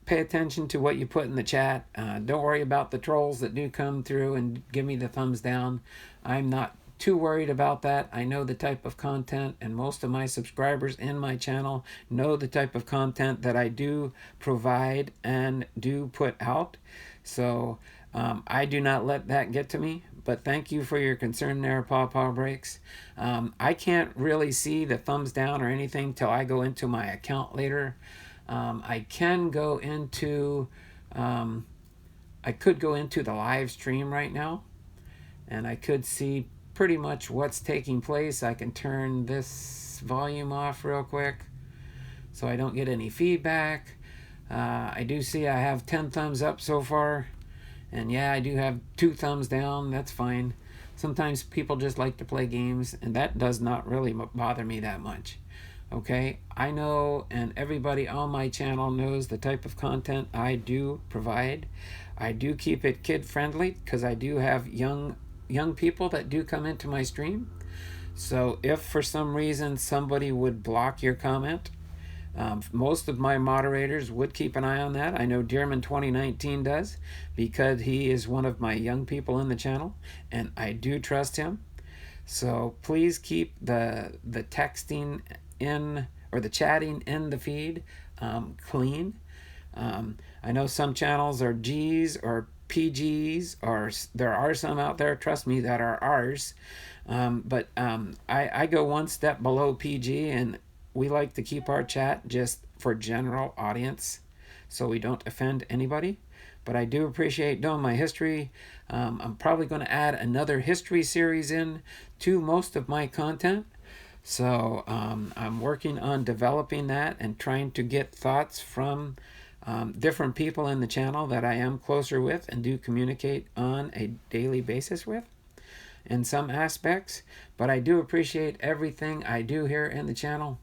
pay attention to what you put in the chat. Don't worry about the trolls that do come through and give me the thumbs down. I'm not too worried about that. I know the type of content, and most of my subscribers in my channel know the type of content that I do provide and do put out. So I do not let that get to me. But thank you for your concern there, Pawpaw Breaks. I can't really see the thumbs down or anything till I go into my account later. I can go into, I could go into the live stream right now, and I could see pretty much what's taking place. I can turn this volume off real quick so I don't get any feedback. I do see I have 10 thumbs up so far. And yeah, I do have 2 thumbs down. That's fine. Sometimes people just like to play games, and that does not really bother me that much. Okay, I know, and everybody on my channel knows the type of content I do provide. I do keep it kid-friendly because I do have young people that do come into my stream. So if for some reason somebody would block your comment, most of my moderators would keep an eye on that. I know Dearman 2019 does, because he is one of my young people in the channel, and I do trust him. So please keep the texting in, or the chatting in the feed clean. I know some channels are G's or PGs, or there are some out there, trust me, that are ours. But I go one step below PG, and we like to keep our chat just for general audience so we don't offend anybody. But I do appreciate doing my history. I'm probably going to add another history series in to most of my content. So I'm working on developing that and trying to get thoughts from different people in the channel that I am closer with and do communicate on a daily basis with in some aspects. But I do appreciate everything I do here in the channel.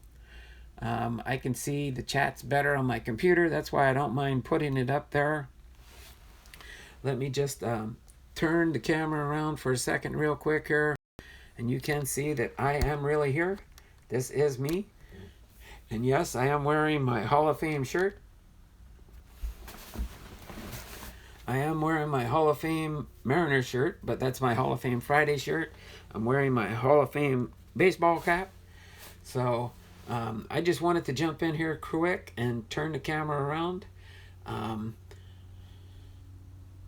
I can see the chats better on my computer. That's why I don't mind putting it up there. Let me just turn the camera around for a second real quick here, and you can see that I am really here. This is me. And yes, I am wearing my Hall of Fame shirt. I am wearing my Hall of Fame Mariner shirt, but that's my Hall of Fame Friday shirt. I'm wearing my Hall of Fame baseball cap. So I just wanted to jump in here quick and turn the camera around.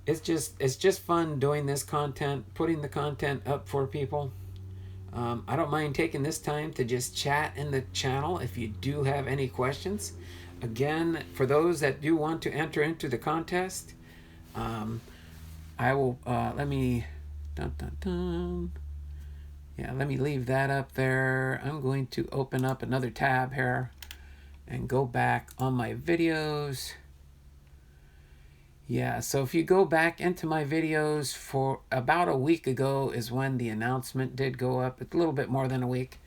It's just fun doing this content, putting the content up for people. I don't mind taking this time to just chat in the channel if you do have any questions. Again, for those that do want to enter into the contest, I will, let me, yeah, let me leave that up there. I'm going to open up another tab here and go back on my videos. Yeah, so if you go back into my videos, for about a week ago is when the announcement did go up. It's a little bit more than a week.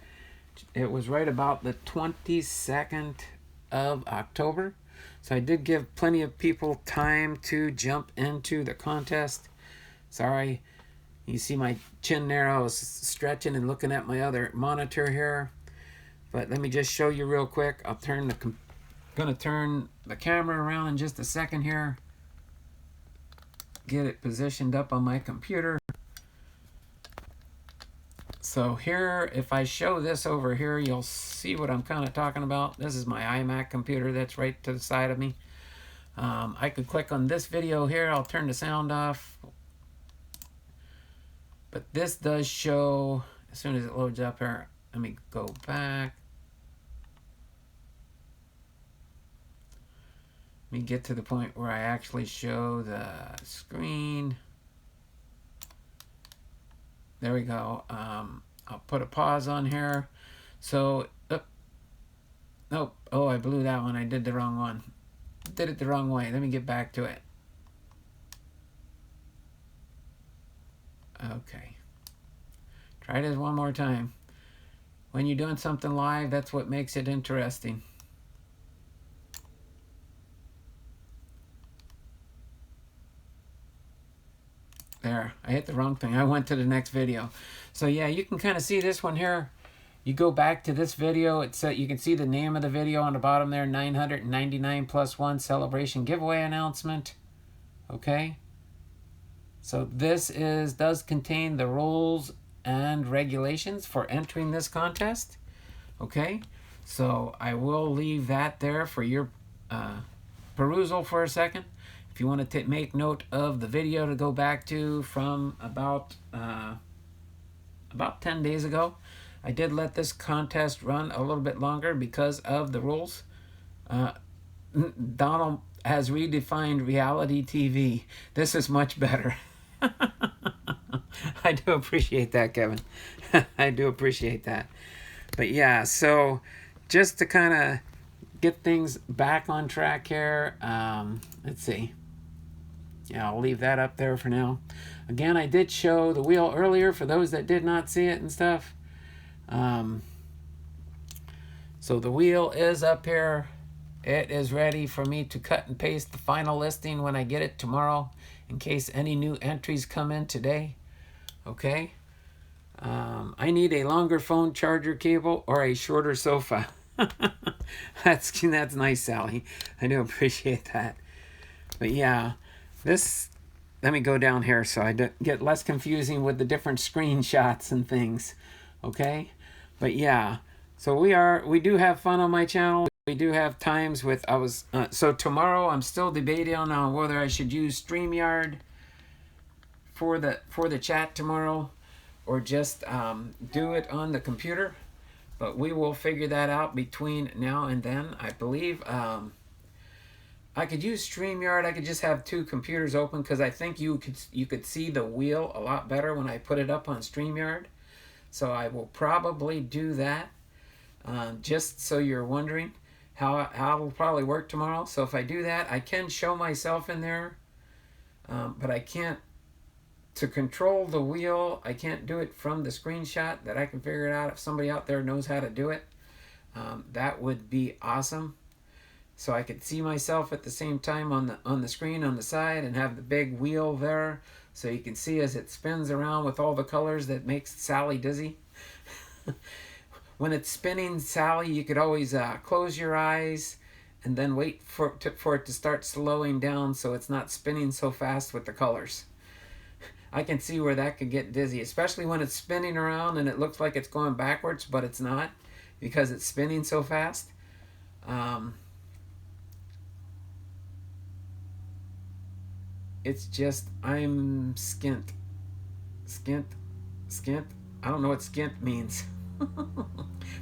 It was right about the 22nd of October. So I did give plenty of people time to jump into the contest. Sorry, you see my chin there. I was stretching and looking at my other monitor here. But let me just show you real quick. I'll gonna turn the camera around in just a second here. Get it positioned up on my computer. So here, if I show this over here, you'll see what I'm kind of talking about. This is my iMac computer that's right to the side of me. I could click on this video here. I'll turn the sound off. But this does show, as soon as it loads up here, let me go back. Let me get to the point where I actually show the screen. There we go. I'll put a pause on here. So, nope. Oh, I blew that one. I did the wrong one. Did it the wrong way. Let me get back to it. Okay. Try this one more time. When you're doing something live, that's what makes it interesting. There, I hit the wrong thing. I went to the next video. So yeah, you can kind of see this one here. You go back to this video, you can see the name of the video on the bottom there, 999 plus 1 celebration giveaway announcement. Okay. So this does contain the rules and regulations for entering this contest. Okay. So I will leave that there for your perusal for a second. If you want to make note of the video to go back to from about 10 days ago, I did let this contest run a little bit longer because of the rules. Donald has redefined reality TV. This is much better. I do appreciate that, Kevin. I do appreciate that. But yeah, so just to kind of get things back on track here, let's see. Yeah, I'll leave that up there for now. Again, I did show the wheel earlier for those that did not see it and stuff. So the wheel is up here. It is ready for me to cut and paste the final listing when I get it tomorrow, in case any new entries come in today. Okay. I need a longer phone charger cable or a shorter sofa. That's nice, Sally. I do appreciate that. But yeah. Let me go down here so I don't get less confusing with the different screenshots and things. Okay. But yeah, so we do have fun on my channel. We do have times with, so tomorrow I'm still debating on whether I should use StreamYard for the chat tomorrow, or just do it on the computer. But we will figure that out between now and then. I believe I could use StreamYard. I could just have two computers open, because I think you could see the wheel a lot better when I put it up on StreamYard. So I will probably do that, just so you're wondering how it'll probably work tomorrow. So if I do that, I can show myself in there, but I can't, to control the wheel, I can't do it from the screenshot. That I can figure it out. If somebody out there knows how to do it, that would be awesome. So I could see myself at the same time on the screen on the side and have the big wheel there. so you can see as it spins around with all the colors that makes Sally dizzy. When it's spinning, Sally, you could always close your eyes and then wait for it to start slowing down so it's not spinning so fast with the colors. I can see where that could get dizzy, especially when it's spinning around and it looks like it's going backwards, but it's not because it's spinning so fast. It's just, I'm skint. Skint? Skint? I don't know what skint means.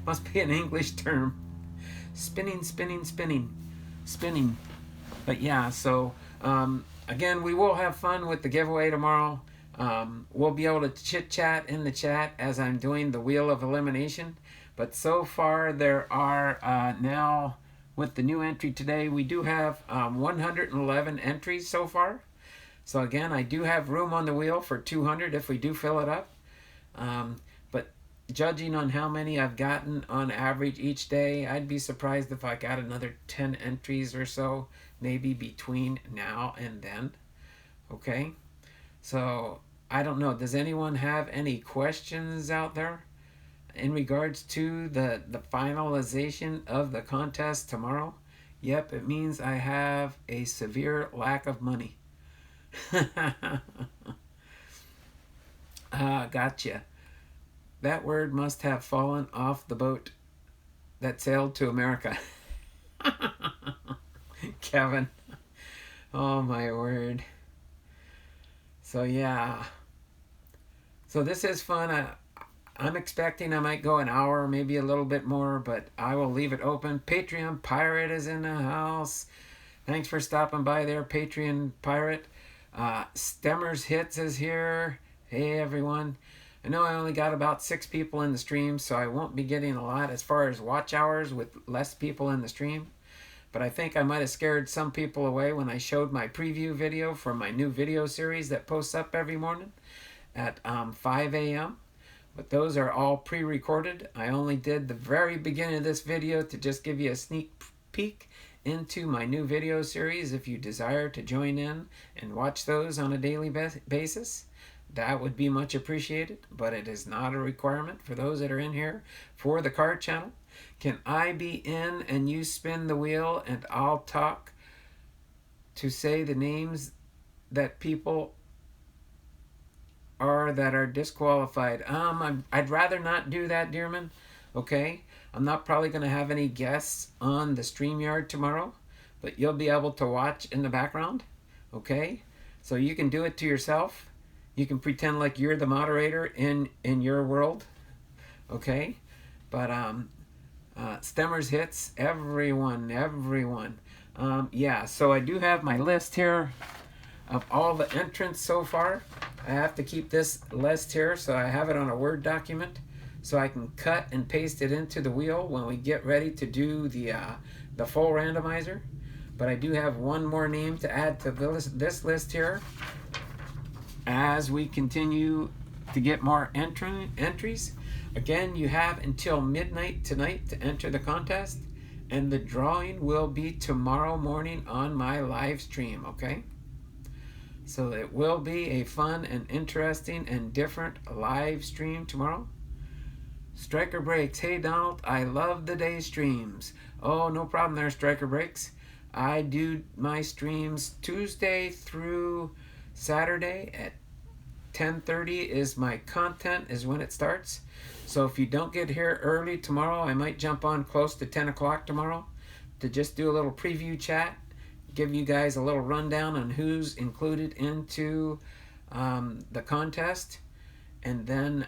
Must be an English term. Spinning, spinning, spinning. Spinning. But yeah, so again, we will have fun with the giveaway tomorrow. We'll be able to chit-chat in the chat as I'm doing the Wheel of Elimination. But so far, there are now, with the new entry today, we do have 111 entries so far. So again, I do have room on the wheel for 200 if we do fill it up. But judging on how many I've gotten on average each day, I'd be surprised if I got another 10 entries or so, maybe between now and then. Okay? So, I don't know. Does anyone have any questions out there in regards to the finalization of the contest tomorrow? Yep, it means I have a severe lack of money. Gotcha. That word must have fallen off the boat that sailed to America. Kevin. Oh my word. So yeah. So this is fun. I'm expecting I might go an hour, maybe a little bit more, but I will leave it open. Patreon Pirate is in the house. Thanks for stopping by there, Patreon Pirate. Stemmers Hits is here. Hey everyone. I know I only got about 6 people in the stream, so I won't be getting a lot as far as watch hours with less people in the stream. But I think I might have scared some people away when I showed my preview video for my new video series that posts up every morning at 5 a.m. But those are all pre-recorded. I only did the very beginning of this video to just give you a sneak peek into my new video series. If you desire to join in and watch those on a daily basis, that would be much appreciated, but it is not a requirement for those that are in here for the card channel. Can I be in and you spin the wheel and I'll talk to say the names that people are that are disqualified? I'd rather not do that, Dearman. Okay? I'm not probably going to have any guests on the StreamYard tomorrow, but you'll be able to watch in the background. Okay? So you can do it to yourself. You can pretend like you're the moderator in your world. Okay? But Stemmers Hits, everyone. Yeah, so I do have my list here of all the entrants so far. I have to keep this list here, so I have it on a Word document, so I can cut and paste it into the wheel when we get ready to do the full randomizer. But I do have one more name to add to this list here as we continue to get more entries. Again, you have until midnight tonight to enter the contest, and the drawing will be tomorrow morning on my live stream, okay? So it will be a fun and interesting and different live stream tomorrow. Striker Breaks. Hey Donald, I love the day streams. Oh, no problem there, Striker Breaks. I do my streams Tuesday through Saturday at 10:30 is my content, is when it starts. So if you don't get here early tomorrow, I might jump on close to 10 o'clock tomorrow to just do a little preview chat, give you guys a little rundown on who's included into the contest. And then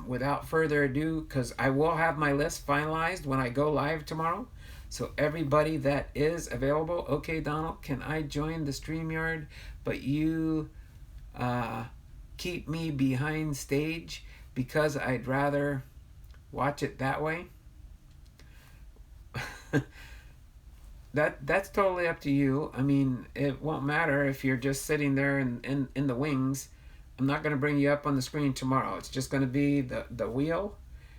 without further ado, because I will have my list finalized when I go live tomorrow, so everybody that is available, okay Donald, can I join the StreamYard, but you keep me behind stage because I'd rather watch it that way? That's totally up to you. I mean, it won't matter if you're just sitting there in the wings. I'm not going to bring you up on the screen tomorrow. It's just going to be the wheel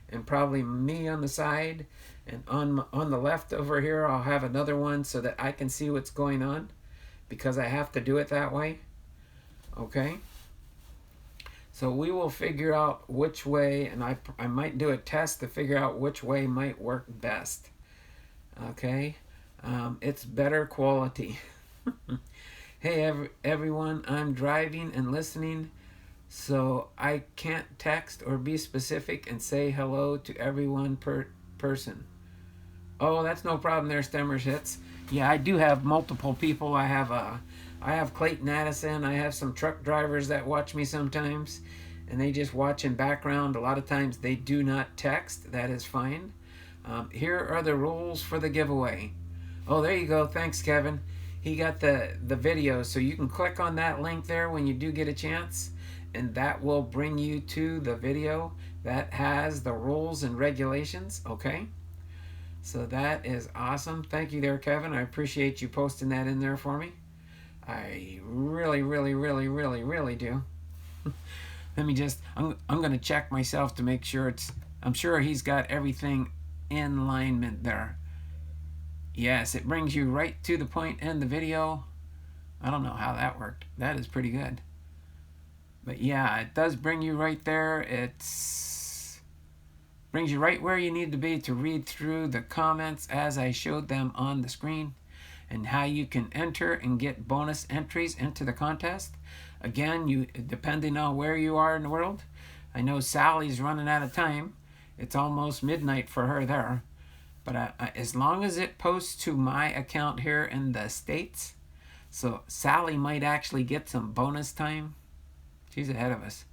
and probably me on the side. And on the left over here, I'll have another one so that I can see what's going on, because I have to do it that way. Okay? So we will figure out which way, and I might do a test to figure out which way might work best. Okay? It's better quality. Hey, everyone, I'm driving and listening, so I can't text or be specific and say hello to everyone per person. Oh, that's no problem there, Stemmers Hits. Yeah, I do have multiple people. I have Clayton Addison. I have some truck drivers that watch me sometimes, and they just watch in background. A lot of times they do not text. That is fine. Here are the rules for the giveaway. Oh, there you go. Thanks, Kevin. He got the video, so you can click on that link there when you do get a chance, and that will bring you to the video that has the rules and regulations. Okay? So that is awesome. Thank you there, Kevin. I appreciate you posting that in there for me. I really, really, really, really, really do. Let me just, I'm going to check myself to make sure I'm sure he's got everything in alignment there. Yes, it brings you right to the point in the video. I don't know how that worked. That is pretty good. But yeah, it does bring you right there. It's brings you right where you need to be to read through the comments as I showed them on the screen, and how you can enter and get bonus entries into the contest. Again, you depending on where you are in the world. I know Sally's running out of time. It's almost midnight for her there. But as long as it posts to my account here in the States, so Sally might actually get some bonus time. She's ahead of us.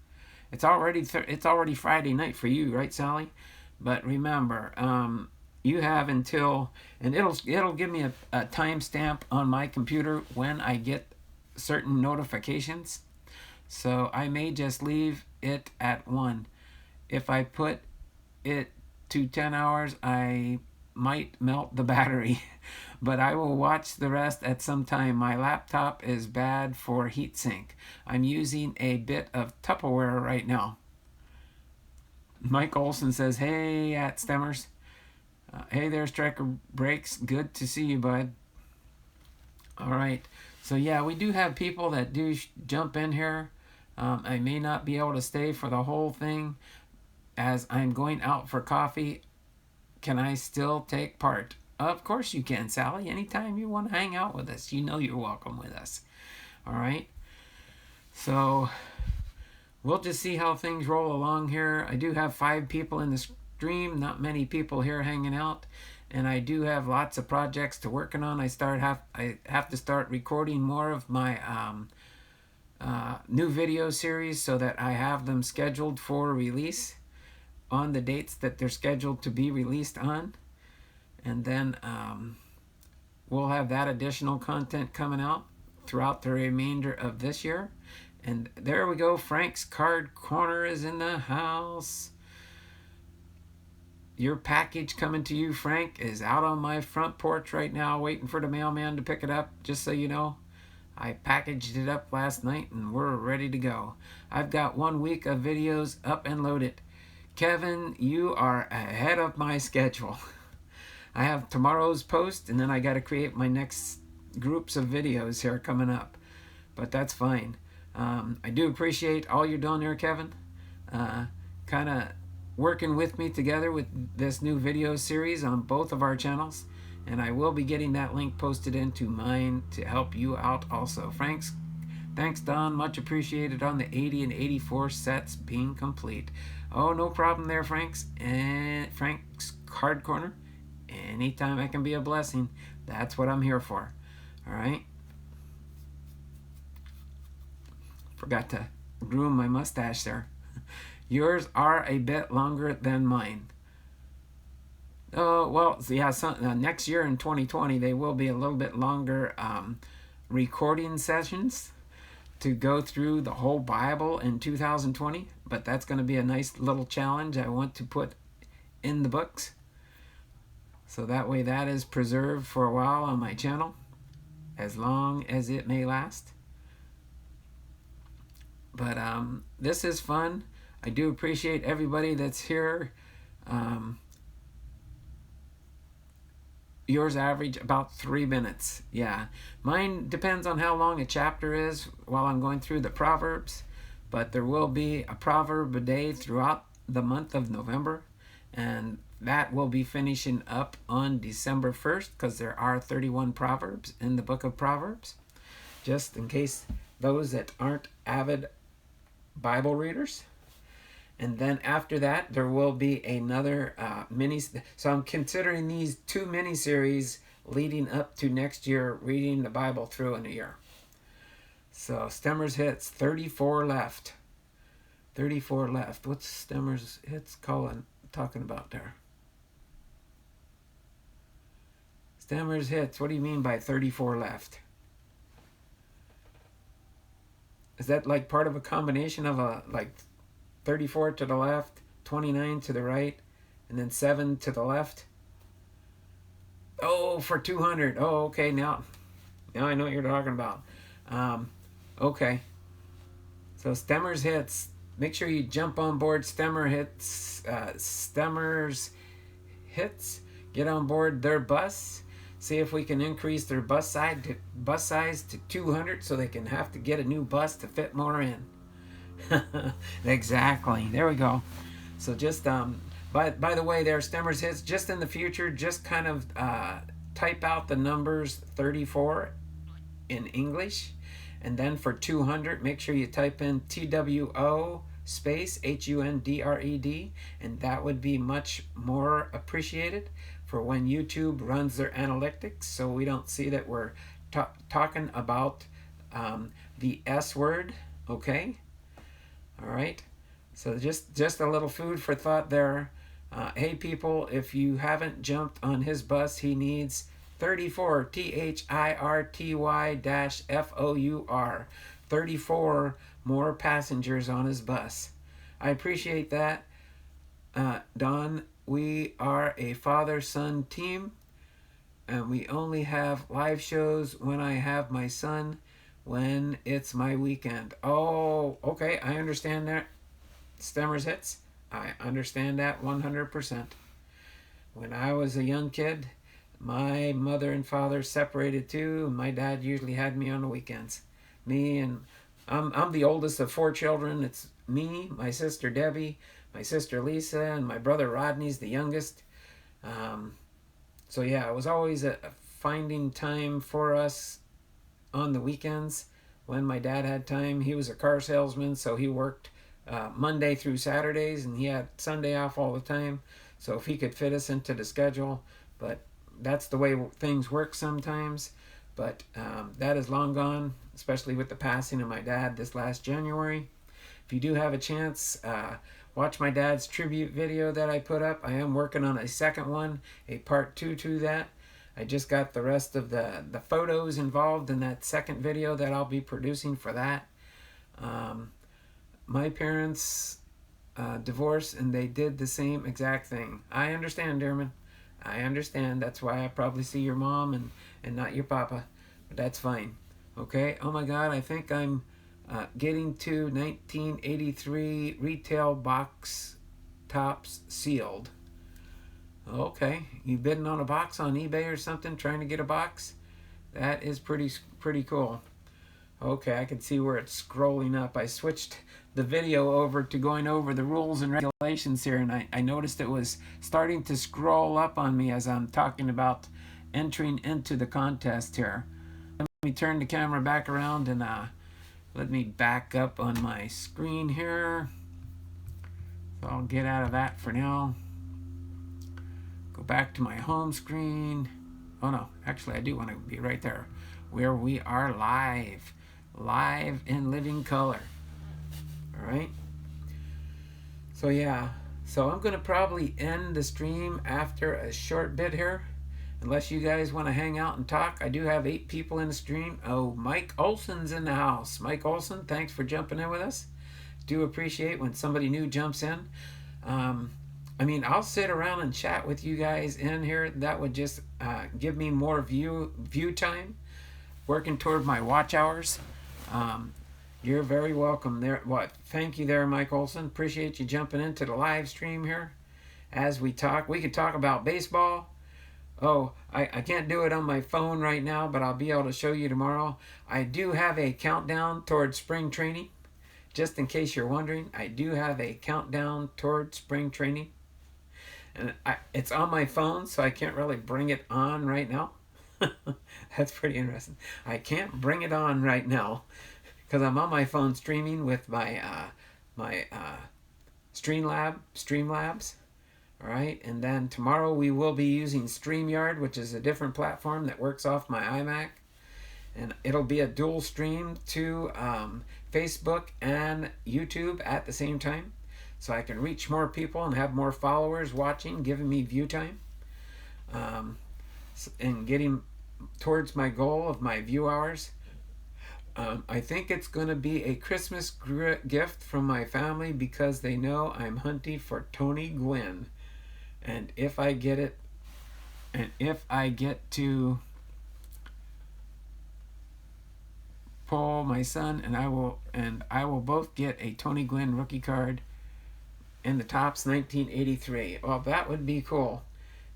It's already Friday night for you, right, Sally? But remember, you have until, and it'll give me a timestamp on my computer when I get certain notifications. So I may just leave it at 1. If I put it to 10 hours, I might melt the battery, but I will watch the rest at some time. My laptop is bad for heatsink. I'm using a bit of Tupperware right now. Mike Olson says, hey, at Stemmers. Hey there, Striker Breaks. Good to see you, bud. All right. So, yeah, we do have people that do jump in here. I may not be able to stay for the whole thing as I'm going out for coffee. Can I still take part? Of course you can, Sally. Anytime you want to hang out with us, you know you're welcome with us. All right? So we'll just see how things roll along here. I do have 5 people in the stream, not many people here hanging out, and I do have lots of projects to working on. I have to start recording more of my new video series so that I have them scheduled for release on the dates that they're scheduled to be released on. And then we'll have that additional content coming out throughout the remainder of this year. And there we go. Frank's Card Corner is in the house. Your package coming to you, Frank, is out on my front porch right now, waiting for the mailman to pick it up. Just so you know, I packaged it up last night and we're ready to go. I've got 1 week of videos up and loaded. Kevin, you are ahead of my schedule. I have tomorrow's post, and then I got to create my next groups of videos here coming up. But that's fine. I do appreciate all you're doing there, Kevin. Kind of working with me together with this new video series on both of our channels. And I will be getting that link posted into mine to help you out also. Thanks, Don. Much appreciated on the 80 and 84 sets being complete. Oh, no problem there, Frank's Card Corner. Anytime I can be a blessing, that's what I'm here for. All right? Forgot to groom my mustache there. Yours are a bit longer than mine. Oh, well, yeah, next year in 2020, they will be a little bit longer recording sessions to go through the whole Bible in 2020, but that's going to be a nice little challenge I want to put in the books. So that way that is preserved for a while on my channel, as long as it may last. But this is fun. I do appreciate everybody that's here. Yours average about 3 minutes. Yeah. Mine depends on how long a chapter is while I'm going through the Proverbs. but there will be a proverb a day throughout the month of November, and that will be finishing up on December 1st because there are 31 proverbs in the book of Proverbs, just in case those that aren't avid Bible readers. And then after that, there will be another mini. So I'm considering these 2 mini series leading up to next year, reading the Bible through in a year. So Stemmer's Hits, 34 left. 34 left. What's Stemmer's Hits talking about there? Stemmer's Hits, what do you mean by 34 left? Is that like part of a combination of a like 34 to the left, 29 to the right, and then 7 to the left? Oh, for 200. Oh, okay. Now I know what you're talking about. Okay. So Stemmer's Hits. Make sure you jump on board Stemmer's Hits. Get on board their bus. See if we can increase their bus size to 200 so they can have to get a new bus to fit more in. Exactly. There we go. So just by the way, there, Stemmer's Hits, just in the future, just kind of type out the numbers 34 in English, and then for 200, make sure you type in TWO space HUNDRED, and that would be much more appreciated for when YouTube runs their analytics, so we don't see that we're talking about the S word. Okay. All right. So just a little food for thought there. Hey people, if you haven't jumped on his bus, he needs 34 THIRTY-FOUR 34 more passengers on his bus. I appreciate that, Don. We are a father-son team, and we only have live shows when I have my son, when it's my weekend. Oh, okay, I understand that. Stemmer's Hits, I understand that 100%. When I was a young kid, my mother and father separated too, and my dad usually had me on the weekends. I'm the oldest of 4 children. It's me, my sister Debbie, my sister Lisa, and my brother Rodney's the youngest. So yeah, it was always finding time for us on the weekends when my dad had time. He was a car salesman, so he worked Monday through Saturdays, and he had Sunday off all the time. So if he could fit us into the schedule, but that's the way things work sometimes. But that is long gone, especially with the passing of my dad this last January. If you do have a chance, watch my dad's tribute video that I put up. I am working on a second one, a part 2 to that. I just got the rest of the photos involved in that second video that I'll be producing for that. My parents divorced, and they did the same exact thing. I understand, Dearman. I understand. That's why I probably see your mom and not your papa. But that's fine. Okay? Oh my God, I think I'm getting to 1983 retail box tops sealed. Okay, you bidding on a box on eBay or something, trying to get a box? That is pretty cool. Okay, I can see where it's scrolling up. I switched the video over to going over the rules and regulations here, and I noticed it was starting to scroll up on me as I'm talking about entering into the contest here. Let me turn the camera back around and let me back up on my screen here. So I'll get out of that for now. Go back to my home screen. Oh no, actually I do want to be right there where we are live in living color. All right. So yeah, so I'm going to probably end the stream after a short bit here, unless you guys want to hang out and talk. I do have 8 people in the stream. Oh, Mike Olson's in the house. Mike Olson, thanks for jumping in with us. Do appreciate when somebody new jumps in. I'll sit around and chat with you guys in here. That would just give me more view time, working toward my watch hours. You're very welcome there. Thank you there, Mike Olson. Appreciate you jumping into the live stream here as we talk. We could talk about baseball. Oh, I can't do it on my phone right now, but I'll be able to show you tomorrow. I do have a countdown towards spring training, just in case you're wondering, I do have a countdown toward spring training. And it's on my phone, so I can't really bring it on right now. That's pretty interesting. I can't bring it on right now because I'm on my phone streaming with my Streamlabs. All right, and then tomorrow we will be using StreamYard, which is a different platform that works off my iMac, and it'll be a dual stream to Facebook and YouTube at the same time, so I can reach more people and have more followers watching, giving me view time, and getting towards my goal of my view hours. I think it's going to be a Christmas gift from my family because they know I'm hunting for Tony Gwynn. And if I get it, and if I get to pull my son, and I will both get a Tony Gwynn rookie card in the Topps 1983. Well, that would be cool.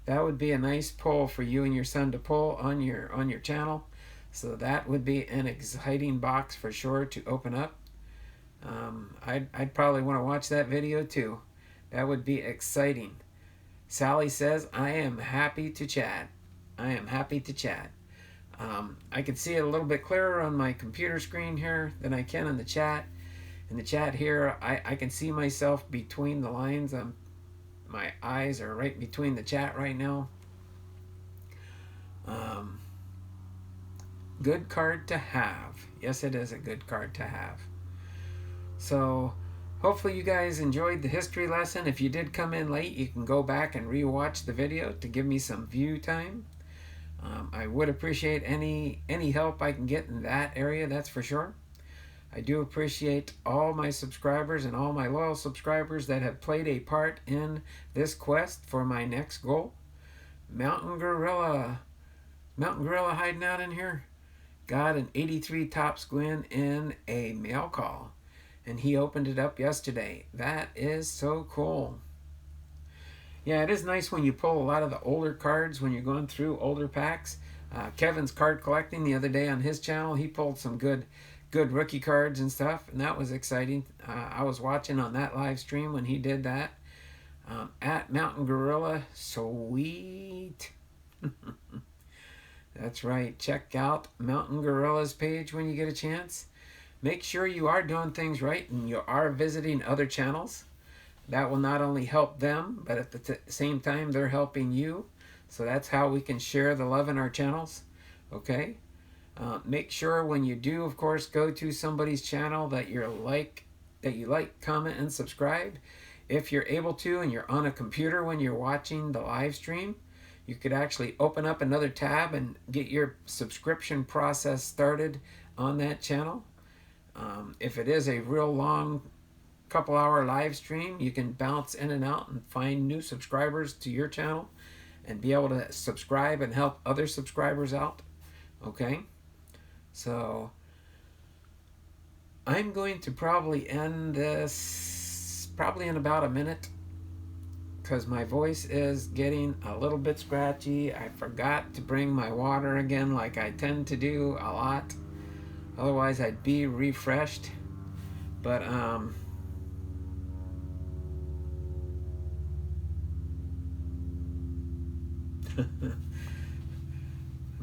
That would be a nice pull for you and your son to pull on your channel. So that would be an exciting box for sure to open up. I'd probably want to watch that video too. That would be exciting. Sally says, I am happy to chat. I am happy to chat. I can see it a little bit clearer on my computer screen here than I can in the chat. In the chat here, I can see myself between the lines. My eyes are right between the chat right now. Good card to have. Yes, it is a good card to have. So hopefully you guys enjoyed the history lesson. If you did come in late, you can go back and re-watch the video to give me some view time. I would appreciate any help I can get in that area, that's for sure. I do appreciate all my subscribers and all my loyal subscribers that have played a part in this quest for my next goal. Mountain Gorilla hiding out in here. Got an 83 Topps Gwynn in a mail call, and he opened it up yesterday. That is so cool. Yeah, it is nice when you pull a lot of the older cards when you're going through older packs. Kevin's card collecting the other day on his channel, he pulled some good rookie cards and stuff, and that was exciting. I was watching on that live stream when he did that. At Mountain Gorilla, sweet. That's right. Check out Mountain Gorilla's page when you get a chance. Make sure you are doing things right and you are visiting other channels. That will not only help them, but at the same time, they're helping you. So that's how we can share the love in our channels. Okay? Make sure when you do, of course, go to somebody's channel that you like, comment, and subscribe. If you're able to and you're on a computer when you're watching the live stream, you could actually open up another tab and get your subscription process started on that channel. If it is a real long couple-hour live stream, you can bounce in and out and find new subscribers to your channel and be able to subscribe and help other subscribers out. Okay? So I'm going to probably end this probably in about a minute because my voice is getting a little bit scratchy. I forgot to bring my water again like I tend to do a lot. Otherwise I'd be refreshed. But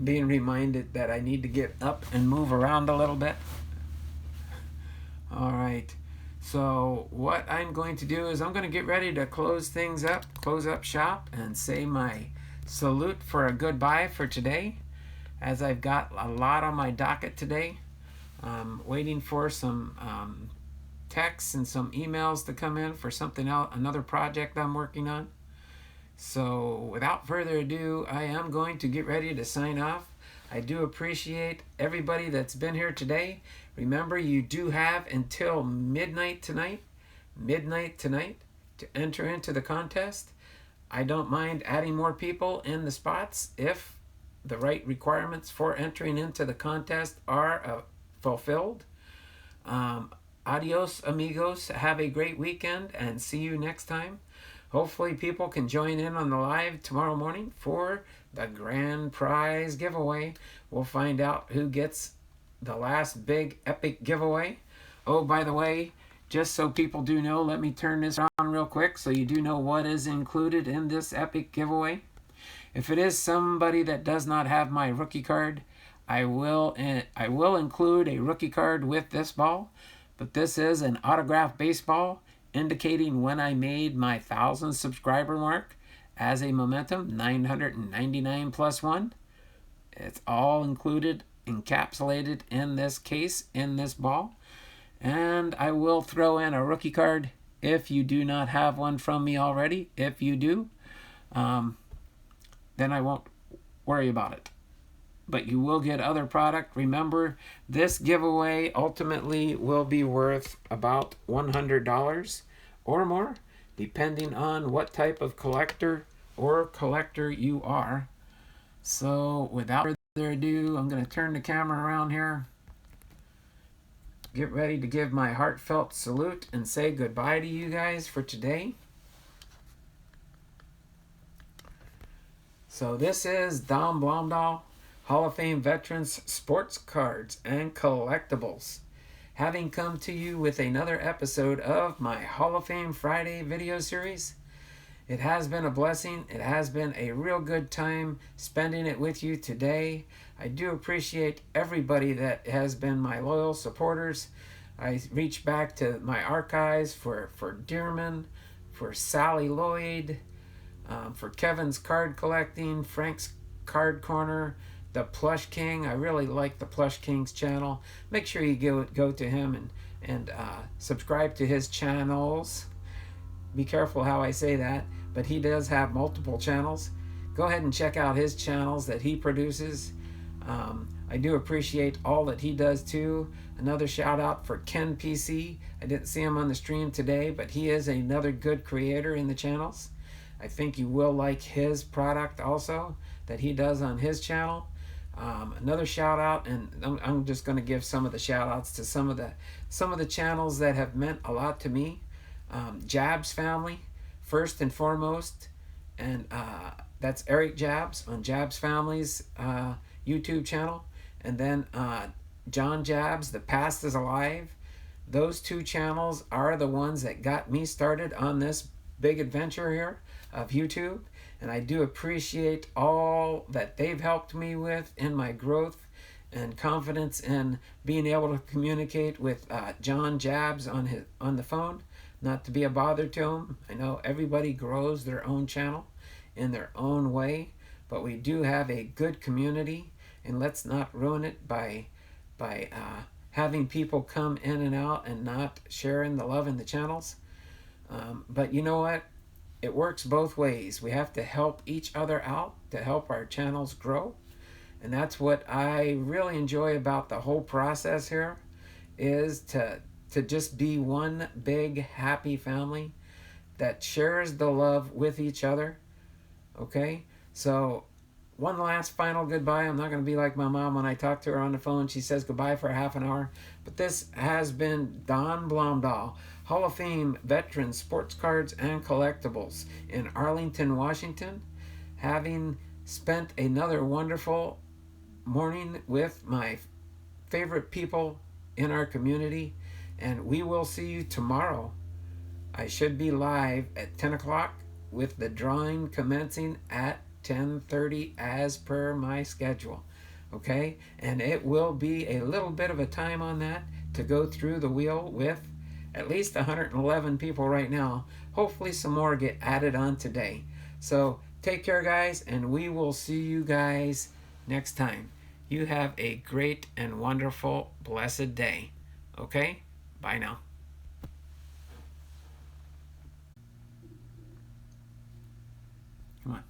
being reminded that I need to get up and move around a little bit. All right. So what I'm going to do is I'm going to get ready to close things up, close up shop, and say my salute for a goodbye for today, as I've got a lot on my docket today. Waiting for some texts and some emails to come in for something else, another project I'm working on. So without further ado, I am going to get ready to sign off. I do appreciate everybody that's been here today. Remember, you do have until midnight tonight, to enter into the contest. I don't mind adding more people in the spots if the right requirements for entering into the contest are fulfilled. Adios, amigos. Have a great weekend and see you next time. Hopefully people can join in on the live tomorrow morning for the grand prize giveaway. We'll find out who gets the last big epic giveaway. Oh, by the way, just so people do know, let me turn this on real quick so you do know what is included in this epic giveaway. If it is somebody that does not have my rookie card, I will include a rookie card with this ball, but this is an autographed baseball indicating when I made my 1,000 subscriber mark as a momentum, 999 plus 1. It's all included, encapsulated in this case, in this ball. And I will throw in a rookie card if you do not have one from me already. If you do, then I won't worry about it. But you will get other product. Remember, this giveaway ultimately will be worth about $100 or more, depending on what type of collector you are. So without further ado, I'm going to turn the camera around here. Get ready to give my heartfelt salute and say goodbye to you guys for today. So this is Don Blomdahl, Hall of Fame Veterans Sports Cards and Collectibles, having come to you with another episode of my Hall of Fame Friday video series. It has been a blessing. It has been a real good time spending it with you today. I do appreciate everybody that has been my loyal supporters. I reach back to my archives for Dearman, for Sally Lloyd, for Kevin's card collecting, Frank's Card Corner, the Plush King. I really like the Plush King's channel. Make sure you go to him and subscribe to his channels. Be careful how I say that, but he does have multiple channels. Go ahead and check out his channels that he produces. I do appreciate all that he does too. Another shout out for Ken PC. I didn't see him on the stream today, but he is another good creator in the channels. I think you will like his product also that he does on his channel. Another shout out, and I'm just going to give some of the shout outs to some of the channels that have meant a lot to me. Jabs Family, first and foremost, and that's Eric Jabs on Jabs Family's YouTube channel, and then John Jabs, The Past is Alive. Those two channels are the ones that got me started on this big adventure here of YouTube, and I do appreciate all that they've helped me with in my growth and confidence in being able to communicate with John Jabs on the phone. Not to be a bother to him. I know everybody grows their own channel in their own way, but we do have a good community, and let's not ruin it by having people come in and out and not sharing the love in the channels. But you know what? It works both ways. We have to help each other out to help our channels grow. And that's what I really enjoy about the whole process here, is to just be one big happy family that shares the love with each other. Okay? So one last final goodbye. I'm not going to be like my mom when I talk to her on the phone. She says goodbye for half an hour. But this has been Don Blomdahl, Hall of Fame Veteran Sports Cards and Collectibles in Arlington, Washington, having spent another wonderful morning with my favorite people in our community, and we will see you tomorrow. I should be live at 10 o'clock with the drawing commencing at 10:30 as per my schedule. Okay? And it will be a little bit of a time on that to go through the wheel with at least 111 people right now. Hopefully some more get added on today. So take care, guys, and we will see you guys next time. You have a great and wonderful, blessed day. Okay? Bye now. Come on.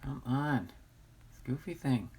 Come on. Goofy thing.